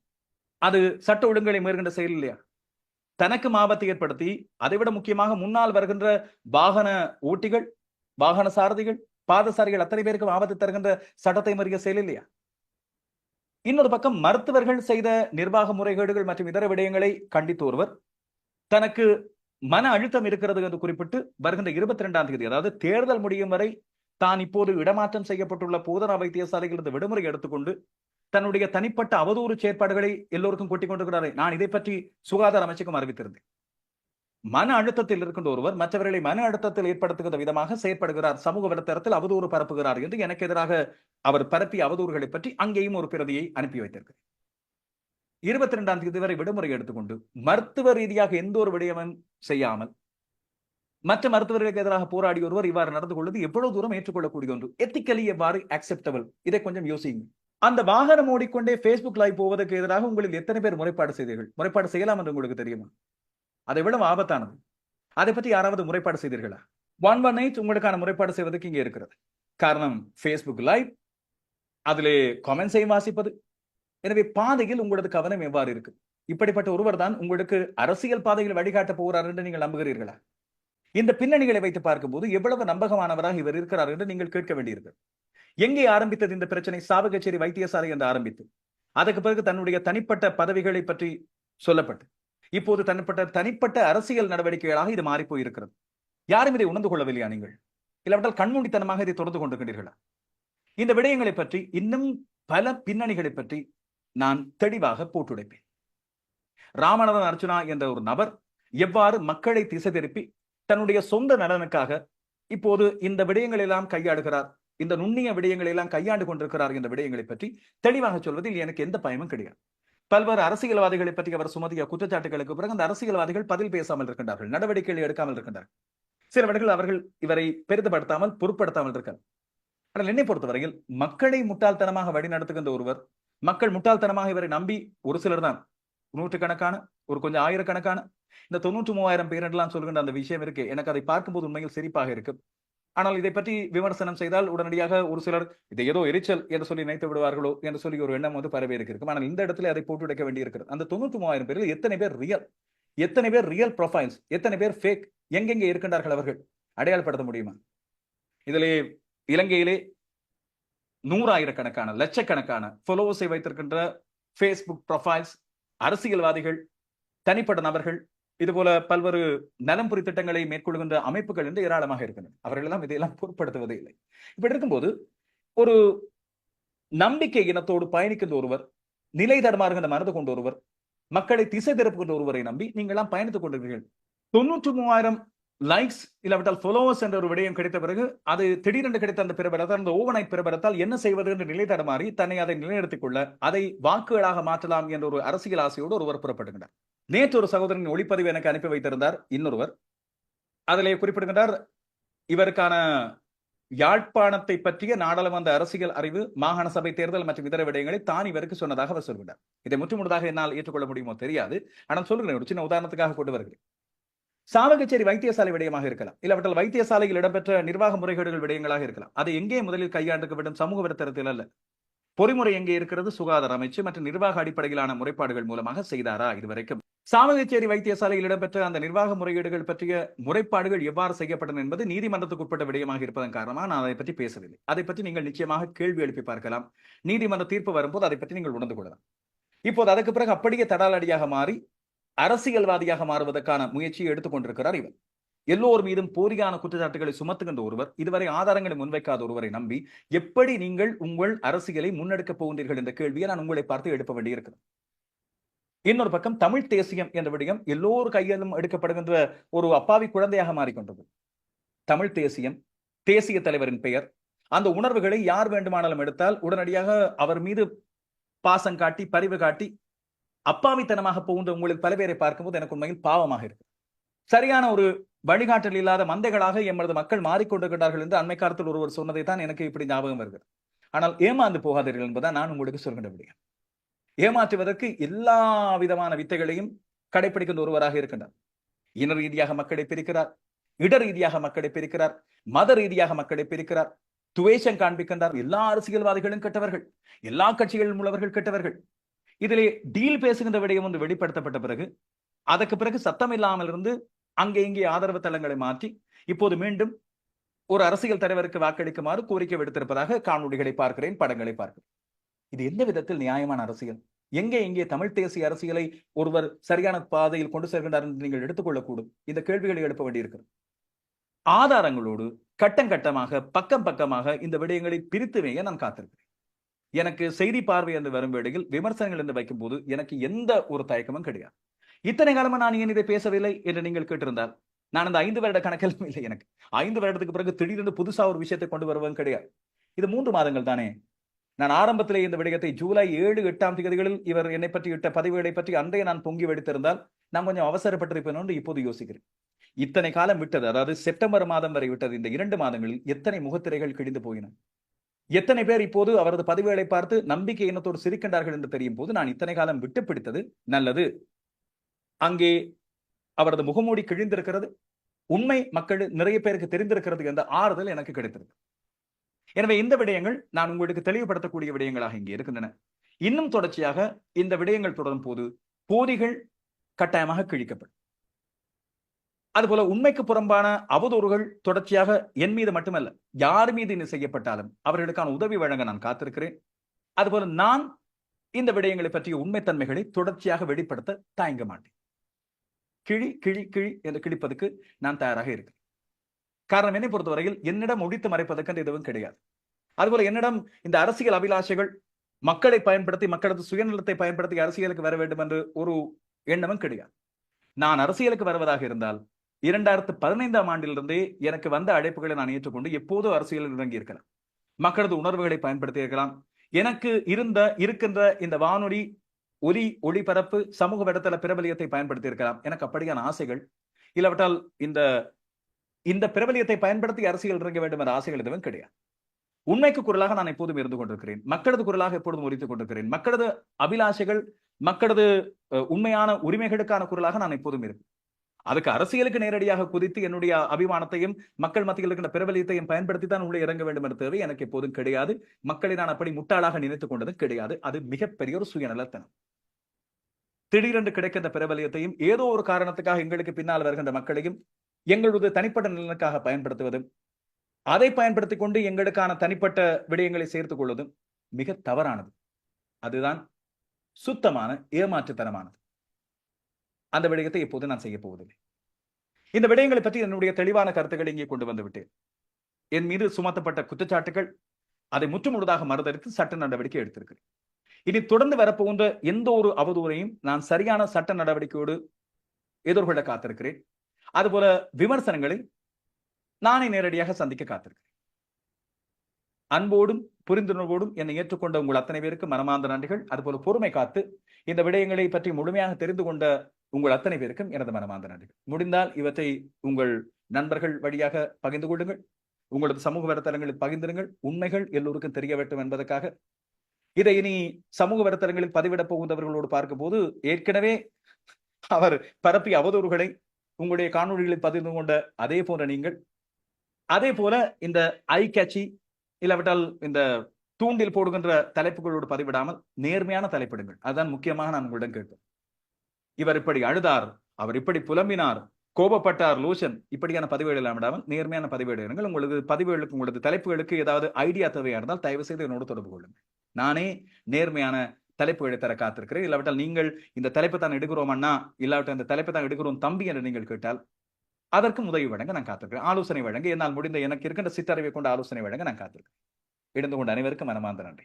அது சட்ட ஒழுங்கலை மீறுகின்ற செயல் இல்லையா? தனக்கு ஆபத்தை ஏற்படுத்தி, அதைவிட முக்கியமாக முன்னால் வருகின்ற வாகன ஓட்டிகள், வாகன சாரதிகள், பாதசாரிகள் அத்தனை பேருக்கு ஆபத்து தருகின்ற சட்டத்தை மீறிய செயல் இல்லையா? இன்னொரு பக்கம் மருத்துவர்கள் செய்த நிர்வாக முறைகேடுகள் மற்றும் இதர விடயங்களை கண்டித்து ஒருவர் தனக்கு மன அழுத்தம் இருக்கிறது என்று குறிப்பிட்டு வருகின்ற 22ஆம் தேதி, அதாவது தேர்தல் முடியும் வரை தான் இப்போது இடமாற்றம் செய்யப்பட்டுள்ள போதனா வைத்தியசாலையிலிருந்து விடுமுறை எடுத்துக்கொண்டு தன்னுடைய தனிப்பட்ட அவதூறு செயற்பாடுகளை எல்லோருக்கும் கொட்டிக் கொண்டிருக்கிறாரே. நான் இதை பற்றி சுகாதார அமைச்சுக்கும் அறிவித்திருந்தேன். மன அழுத்தத்தில் இருக்கின்ற ஒருவர் மற்றவர்களை மன அழுத்தத்தில் ஏற்படுத்துகிற விதமாக செயற்படுகிறார், சமூக வலைத்தளத்தில் அவதூறு பரப்புகிறார் என்று எனக்கு எதிராக அவர் பரப்பிய அவதூறுகளை பற்றி அங்கேயும் ஒரு பிரதியை அனுப்பி வைத்திருக்கிறேன். 22ஆம் தேதி வரை விடுமுறை எடுத்துக்கொண்டு மருத்துவ ரீதியாக எந்த ஒரு விடயமும் செய்யாமல் மற்ற மருத்துவர்களுக்கு எதிராக போராடி ஒருவர் இவ்வாறு நடந்து கொள்வது எவ்வளவு தூரம் ஏற்றுக்கொள்ளக்கூடிய ஒன்று? எத்திக்கலி எவ்வாறு அக்செப்டபிள்? இதை கொஞ்சம் யோசிங்க. அந்த வாகனம் ஓடிக்கொண்டே பேஸ்புக் லைவ் போவதற்கு எதிராக உங்களில் எத்தனை பேர் முறைப்பாடு செய்தீர்கள்? முறைப்பாடு செய்யலாம் என்று உங்களுக்கு தெரியுமா? அதை விட ஆபத்தானது. அதை பற்றி யாராவது முறைப்பாடு செய்தீர்களா? 118 உங்களுக்கான முறைப்பாடு செய்வதற்கு இங்கே இருக்கிறது. காரணம் பேஸ்புக் லைவ், அதிலே கமெண்ட்ஸையும் வாசிப்பது. எனவே பாதையில் உங்களது கவனம் எவ்வாறு இருக்கு? இப்படிப்பட்ட ஒருவர் தான் உங்களுக்கு அரசியல் பாதையில் வழிகாட்ட போகிறார் என்று நீங்கள் நம்புகிறீர்களா? இந்த பின்னணிகளை வைத்து பார்க்கும்போது எவ்வளவு நம்பகமானவராக இவர் இருக்கிறார் என்று நீங்கள் கேட்க வேண்டியிருக்கு. எங்கே ஆரம்பித்தது இந்த பிரச்சனை? சாவகச்சேரி வைத்தியசாலை என்று ஆரம்பித்து அதற்கு பிறகு தன்னுடைய தனிப்பட்ட பதவிகளை பற்றி சொல்லப்பட்டு இப்போது தனிப்பட்ட அரசியல் நடவடிக்கைகளாக இது மாறி போயிருக்கிறது. யாரும் இதை உணர்ந்து கொள்ளவில்லையா? நீங்கள் இல்லாவிட்டால் கண்மூடித்தனமாக இதை தொடர்ந்து கொண்டிருக்கிறீர்களா? இந்த விடயங்களை பற்றி இன்னும் பல பின்னணிகளை பற்றி நான் தெளிவாக போட்டுடைப்பேன். ராமநாதன் அர்ச்சுனா என்ற ஒரு நபர் எவ்வாறு மக்களை திசை திருப்பி தன்னுடைய சொந்த நலனுக்காக இப்போது இந்த விடயங்கள் எல்லாம் கையாளுகிறார், இந்த நுண்ணிய விடயங்களை எல்லாம் கையாண்டு கொண்டிருக்கிறார் என்ற விடயங்களை பற்றி தெளிவாக சொல்வதில் எனக்கு எந்த பயமும் கிடையாது. பல்வேறு அரசியல்வாதிகளை பற்றி அவர் சுமத்திய குற்றச்சாட்டுகளுக்கு பிறகு அந்த அரசியல்வாதிகள் பதில் பேசாமல் இருக்கின்றார்கள், நடவடிக்கைகள் எடுக்காமல் இருக்கின்றார்கள். சிலவர்கள் அவர்கள் இவரை பெரிதுபடுத்தாமல் பொருட்படுத்தாமல் இருக்கார். ஆனால் என்னை பொறுத்தவரையில் மக்களை முட்டாள்தனமாக வழிநடத்துகின்ற ஒருவர், மக்கள் முட்டாள்தனமாக இவரை நம்பி ஒரு சிலர் தான், நூற்றுக்கணக்கான ஒரு கொஞ்சம் ஆயிரக்கணக்கான இந்த 93,000 பேர் என்றெல்லாம் சொல்கின்ற அந்த விஷயம் இருக்கு. எனக்கு அதை பார்க்கும்போது உண்மையில் சிரிப்பாக இருக்கு. ஆனால் இதை பற்றி விமர்சனம் செய்தால் உடனடியாக ஒரு சிலர் இதை ஏதோ எரிச்சல் என்று சொல்லி நினைத்து விடுவார்களோ என்று சொல்லி ஒரு எண்ணம் வந்து பரவே இருக்கும். ஆனால் இந்த இடத்துல அதை போட்டு உடைக்க வேண்டி இருக்கிறது. அந்த 93,000 பேரில் எத்தனை பேர் ரியல், எத்தனை பேர் ரியல் ப்ரொஃபைல்ஸ், எத்தனை பேர் ஃபேக், எங்கெங்கே இருக்கின்றார்கள் அவர்கள் அடையாளப்படுத்த முடியுமா? இதிலே இலங்கையிலே 100,000கணக்கான லட்சக்கணக்கான ஃபாலோவர்ஸை வைத்திருக்கின்ற பேஸ்புக் ப்ரொஃபைல்ஸ், அரசியல்வாதிகள், தனிப்பட்ட நபர்கள், இதுபோல பல்வேறு நலம்புரி திட்டங்களை மேற்கொள்கின்ற அமைப்புகள் என்று ஏராளமாக இருக்கின்றன. அவர்கள் எல்லாம் இதையெல்லாம் பொருட்படுத்துவதே இல்லை. இப்படி இருக்கும்போது ஒரு நம்பிக்கை இனத்தோடு பயணிக்கின்ற ஒருவர், நிலை தடுமாறுகின்ற மனது கொண்ட ஒருவர், மக்களை திசை திருப்புகின்ற ஒருவரை நம்பி நீங்களாம் பயணித்துக் கொண்டிருக்கிறீர்கள். 93,000 லைக்ஸ் இல்லாவிட்டால் ஃபாலோவர்ஸ் என்ற ஒரு விடயம் கிடைத்த பிறகு அது திடீரென்று கிடைத்த அந்த பிரபலத்தால், அந்த ஓவர்நைட் பிரபலத்தால் என்ன செய்வது என்று நிலை தடுமாறி தன்னை அதை நிலைநிறுத்திக் கொள்ள, அதை வாக்குகளாக மாற்றலாம் என்ற ஒரு அரசியல் ஆசையோடு ஒருவர் புறப்படுகின்றார். நேற்று ஒரு சகோதரன் ஒளிப்பதிவு எனக்கு அனுப்பி வைத்திருந்தார். இன்னொருவர் அதிலே குறிப்பிடுகின்றார், இவருக்கான யாழ்ப்பாணத்தை பற்றிய நாடாளுமன்ற அரசியல் அறிவு, மாகாண சபை தேர்தல் மற்றும் இதர விடயங்களை தான் இவருக்கு சொன்னதாக அவர் சொல்கிறார். இதை முற்றுமுழுதாக என்னால் ஏற்றுக்கொள்ள முடியுமோ தெரியாது. ஆனால் சொல்லுகிறேன், ஒரு சின்ன உதாரணத்துக்காக கொண்டு வருகிறேன். சாவகச்சேரி வைத்தியசாலை விடயமாக இருக்கலாம், இல்லாவிட்டால் வைத்தியசாலையில் இடம்பெற்ற நிர்வாக முறைகேடுகள் விடயங்களாக இருக்கலாம். அதை எங்கே முதலில் கையாண்டுக்க வேண்டும்? சமூக விடத்தரத்தில் அல்ல. பொறிமுறை எங்கே இருக்கிறது? சுகாதார அமைச்சு மற்றும் நிர்வாக அடிப்படையிலான முறைப்பாடுகள் மூலமாக செய்தாரா இதுவரைக்கும்? சாவகச்சேரி வைத்தியசாலையில் இடம்பெற்ற அந்த நிர்வாக முறைகேடுகள் பற்றிய முறைப்பாடுகள் எவ்வாறு செய்யப்பட்டன என்பது நீதிமன்றத்துக்கு உட்பட்ட விடயமாக இருப்பதன் காரணமாக நான் அதை பற்றி பேசவில்லை. அதை பற்றி நீங்கள் நிச்சயமாக கேள்வி எழுப்பி பார்க்கலாம். நீதிமன்ற தீர்ப்பு வரும்போது அதை பற்றி நீங்கள் உணர்ந்து கொள்ளலாம். இப்போது அதற்கு பிறகு அப்படியே தடாலடியாக மாறி அரசியல்வாதியாக மாறுவதற்கான முயற்சியை எடுத்துக் கொண்டிருக்கிறார் இவர். எல்லோர் மீதும் போலியான குற்றச்சாட்டுகளை சுமத்துகின்ற ஒருவர், இதுவரை ஆதாரங்களை முன்வைக்காத ஒருவரை நம்பி எப்படி நீங்கள் உங்கள் அரசியலை முன்னெடுக்கப் போகின்றீர்கள் என்ற கேள்வியை நான் உங்களை பார்த்து எழுப்ப வேண்டியிருக்கிறது. இன்னொரு பக்கம் தமிழ் தேசியம் என்ற விடயம் எல்லோரு கையிலும் எடுக்கப்படுகின்ற ஒரு அப்பாவி குழந்தையாக மாறிக்கொண்டது. தமிழ் தேசியம், தேசிய தலைவரின் பெயர், அந்த உணர்வுகளை யார் வேண்டுமானாலும் எடுத்தால் உடனடியாக அவர் மீது பாசம் காட்டி பரிவு காட்டி அப்பாவித்தனமாக போகின்ற உங்களுக்கு பல பேரை பார்க்கும்போது எனக்கு உண்மையில் பாவமாக இருக்கு. சரியான ஒரு வழிகாட்டல் இல்லாத மந்தைகளாக எமது மக்கள் மாறிக்கொண்டிருக்கிறார்கள் என்று அண்மை காலத்தில் ஒருவர் சொன்னதை தான் எனக்கு இப்படி ஞாபகம் வருகிறது. ஆனால் ஏமாந்து போகாதீர்கள் என்பதை நான் உங்களுக்கு சொல்கின்ற விடயம். ஏமாற்றுவதற்கு எல்லா விதமான வித்தைகளையும் கடைபிடிக்கின்ற ஒருவராக இருக்கின்றார். இன ரீதியாக மக்களை பிரிக்கிறார், இட ரீதியாக மக்களை பிரிக்கிறார், மத ரீதியாக மக்களை பிரிக்கிறார், துவேஷம் காண்பிக்கின்றார். எல்லா அரசியல்வாதிகளும் கெட்டவர்கள், எல்லா கட்சிகளிலும் உள்ளவர்கள் கெட்டவர்கள். இதிலே டீல் பேசுகின்ற விடயம் ஒன்று வெளிப்படுத்தப்பட்ட பிறகு, அதற்கு பிறகு சத்தம் இல்லாமல் இருந்து அங்கே இங்கே ஆதரவு தளங்களை மாற்றி இப்போது மீண்டும் ஒரு அரசியல் தலைவருக்கு வாக்களிக்குமாறு கோரிக்கை விடுத்திருப்பதாக காணொலிகளை பார்க்கிறேன், படங்களை பார்க்கிறேன். இது எந்த விதத்தில் நியாயமான அரசியல்? எங்கே இங்கே தமிழ் தேசிய அரசியலை ஒருவர் சரியான பாதையில் கொண்டு செல்கின்றார் என்று நீங்கள் எடுத்துக்கொள்ளக்கூடும். இந்த கேள்விகளை எழுப்ப வேண்டியிருக்கிறது. ஆதாரங்களோடு கட்டம் கட்டமாக பக்கம் பக்கமாக இந்த விடயங்களை பிரித்து வைக்க நான் காத்திருக்கிறேன். எனக்கு செய்தி பார்வை என்று வரும் வேளையில் விமர்சனங்கள் என்று வைக்கும் போது எனக்கு எந்த ஒரு தயக்கமும் கிடையாது. இத்தனை காலமா நான் ஏன் இதை பேசவில்லை என்று நீங்கள் கேட்டிருந்தால், நான் அந்த 5 வருட கணக்கிலும் இல்லை. எனக்கு 5 வருடத்துக்கு பிறகு திடீரென்று புதுசா ஒரு விஷயத்தை கொண்டு வருவதும் கிடையாது. இது 3 மாதங்கள் தானே. நான் ஆரம்பத்திலே இந்த விடயத்தை ஜூலை 7, 8ஆம் தேதிகளில் இவர் என்னை பற்றி இட்ட பதிவுகளை பற்றி அன்றைய நான் பொங்கி வெடித்திருந்தால் நான் கொஞ்சம் அவசரப்பட்டிருப்பேன் என்று இப்போது யோசிக்கிறேன். இத்தனை காலம் விட்டது, அதாவது செப்டம்பர் மாதம் வரை விட்டது. இந்த 2 மாதங்களில் எத்தனை முகத்திரைகள் கிழிந்து போயின, எத்தனை பேர் இப்போது அவரது பதிவுகளை பார்த்து நம்பிக்கை இனத்தோடு சிரிக்கின்றார்கள் என்று தெரியும் போது நான் இத்தனை காலம் விட்டு பிடித்தது நல்லது. அங்கே அவரது முகமூடி கிழிந்திருக்கிறது, உண்மை மக்கள் நிறைய பேருக்கு தெரிந்திருக்கிறது என்ற ஆறுதல் எனக்கு கிடைத்திருக்கு. எனவே இந்த விடயங்கள் நான் உங்களுக்கு தெளிவுபடுத்தக்கூடிய விடயங்களாக இங்கே இருக்கின்றன. இன்னும் தொடர்ச்சியாக இந்த விடயங்கள் தொடரும் போது போதிகள் கட்டாயமாக கிழிக்கப்படும். அதுபோல உண்மைக்கு புறம்பான அவதூறுகள் தொடர்ச்சியாக என் மீது மட்டுமல்ல, யார் மீது இது செய்யப்பட்டாலும் அவர்களுக்கான உதவி வழங்க நான் காத்திருக்கிறேன். அதுபோல நான் இந்த விடயங்களை பற்றிய உண்மைத்தன்மைகளை தொடர்ச்சியாக வெளிப்படுத்த தயங்க மாட்டேன். கிழி கிழி கிழி என்று கிழிப்பதற்கு நான் தயாராக இருக்கிறேன். காரணம், என்னை பொறுத்தவரையில் என்னிடம் ஒழித்து மறைப்பதற்கு எதுவும் கிடையாது. அதுபோல என்னிடம் இந்த அரசியல் அபிலாஷைகள் மக்களை பயன்படுத்தி மக்களது சுயநலத்தை பயன்படுத்தி அரசியலுக்கு வர வேண்டும் என்று ஒரு எண்ணமும் கிடையாது. நான் அரசியலுக்கு வருவதாக இருந்தால் 2015ஆம் ஆண்டிலிருந்தே எனக்கு வந்த அழைப்புகளை நான் ஏற்றுக்கொண்டு எப்போதோ அரசியலில் இறங்கி இருக்கலாம். மக்களது உணர்வுகளை பயன்படுத்தி இருக்கலாம். எனக்கு இருக்கின்ற இந்த வானொலி ஒளிபரப்பு சமூக வலைத்தள பிரபலியத்தை பயன்படுத்தி இருக்கலாம். எனக்கு அப்படியான ஆசைகள் இல்லாவிட்டால் இந்த பிரபலியத்தை பயன்படுத்தி அரசியல் இறங்க வேண்டும் என்ற ஆசைகள் எதுவும் கிடையாது. உண்மைக்கு குரலாக நான் எப்போதும் இருந்து கொண்டிருக்கிறேன். மக்களது குரலாக எப்பொழுதும் உரித்துக் கொண்டிருக்கிறேன். மக்களது அபிலாஷைகள், மக்களது உண்மையான உரிமைகளுக்கான குரலாக நான் எப்போதும் இருக்கேன். அதுக்கு அரசியலுக்கு நேரடியாக குதித்து என்னுடைய அபிமானத்தையும் மக்கள் மத்தியில் இருக்கின்ற பிரபலியத்தையும் பயன்படுத்தி தான் உள்ளே இறங்க வேண்டும் என்ற தேவை எனக்கு எப்போதும் கிடையாது. மக்களை நான் அப்படி முட்டாளாக நினைத்துக் கொண்டது கிடையாது. அது மிகப்பெரிய ஒரு சுயநலத்தனம். திடீரென்று கிடைக்கின்ற பிரபலியத்தையும் ஏதோ ஒரு காரணத்துக்காக எங்களுக்கு பின்னால் வருகின்ற மக்களையும் எங்களது தனிப்பட்ட நலனுக்காக பயன்படுத்துவதும், அதை பயன்படுத்திக் கொண்டு எங்களுக்கான தனிப்பட்ட விடயங்களை சேர்த்துக் கொள்வதும் மிக தவறானது. அதுதான் சுத்தமான ஏமாற்றுத்தனமானது. அந்த விடயத்தை எப்போது நான் செய்ய போவதில்லை. இந்த விடயங்களை பற்றி என்னுடைய தெளிவான கருத்துக்களை இங்கே கொண்டு வந்து விட்டேன். என் மீது சுமத்தப்பட்ட குற்றச்சாட்டுகள் அதை முற்றுமுழுதாக மறுதளித்து சட்ட நடவடிக்கை எடுத்திருக்கிறேன். இனி தொடர்ந்து வரப்போகின்ற எந்த ஒரு அவதூறையும் நான் சரியான சட்ட நடவடிக்கையோடு எதிர்கொள்ள காத்திருக்கிறேன். அதுபோல விமர்சனங்களை நானே நேரடியாக சந்திக்க காத்திருக்கிறேன். அன்போடும் புரிந்துணர்வோடும் என்னை ஏற்றுக்கொண்ட உங்கள் அத்தனை பேருக்கு மனமார்ந்த நன்றிகள். அதுபோல பொறுமை காத்து இந்த விடயங்களை பற்றி முழுமையாக தெரிந்து கொண்ட உங்கள் அத்தனை பேருக்கும் எனது மனமார்ந்த நன்றிகள். முடிந்தால் இவற்றை உங்கள் நண்பர்கள் வழியாக பகிர்ந்து கொள்ளுங்கள், உங்களது சமூக வலைத்தளங்களில் பகிர்ந்திருங்கள். உண்மைகள் எல்லோருக்கும் தெரிய வேண்டும் என்பதற்காக. இதை இனி சமூக வலைத்தளங்களில் பதிவிடப் போகின்றவர்களோடு பார்க்கும் போது ஏற்கனவே அவர் பரப்பிய அவதூறுகளை உங்களுடைய காணொலிகளில் பகிர்ந்து கொண்ட அதே போன்ற நீங்கள், அதே போல இந்த ஐ கேட்சி இல்லாவிட்டால் இந்த தூண்டில் போடுகின்ற தலைப்புகளோடு பதிவிடாமல் நேர்மையான தலைப்பிடுங்கள். அதுதான் முக்கியமாக நான் உங்களிடம் கேட்பேன். இவர் இப்படி அழுதார், அவர் இப்படி புலம்பினார், கோபப்பட்டார், லூஷன், இப்படியான பதிவுகள் விடாமல் நேர்மையான பதிவேடுங்கள். உங்களது பதிவுகளுக்கு, உங்களது தலைப்புகளுக்கு ஏதாவது ஐடியா தேவையா இருந்தால் தயவு செய்து என்னோடு தொடர்பு கொள்ளுங்கள். நானே நேர்மையான தலைப்புகளை தர காத்திருக்கிறேன். இல்லாவிட்டால் நீங்கள் இந்த தலைப்பை தான் எடுக்கிறோம் அண்ணா, இல்லாவிட்டால் இந்த தலைப்பை தான் எடுக்கிறோம் தம்பி என்று நீங்கள் கேட்டால் அதற்கும் உதவி வழங்க நான் காத்திருக்கிறேன். ஆலோசனை வழங்க என்னால் முடிந்த எனக்கு இருக்கின்ற சிற்றறிவை கொண்ட ஆலோசனை வழங்க நான் காத்திருக்கிறேன். இணைந்து கொண்ட அனைவருக்கும் மனமார்ந்த நன்றி.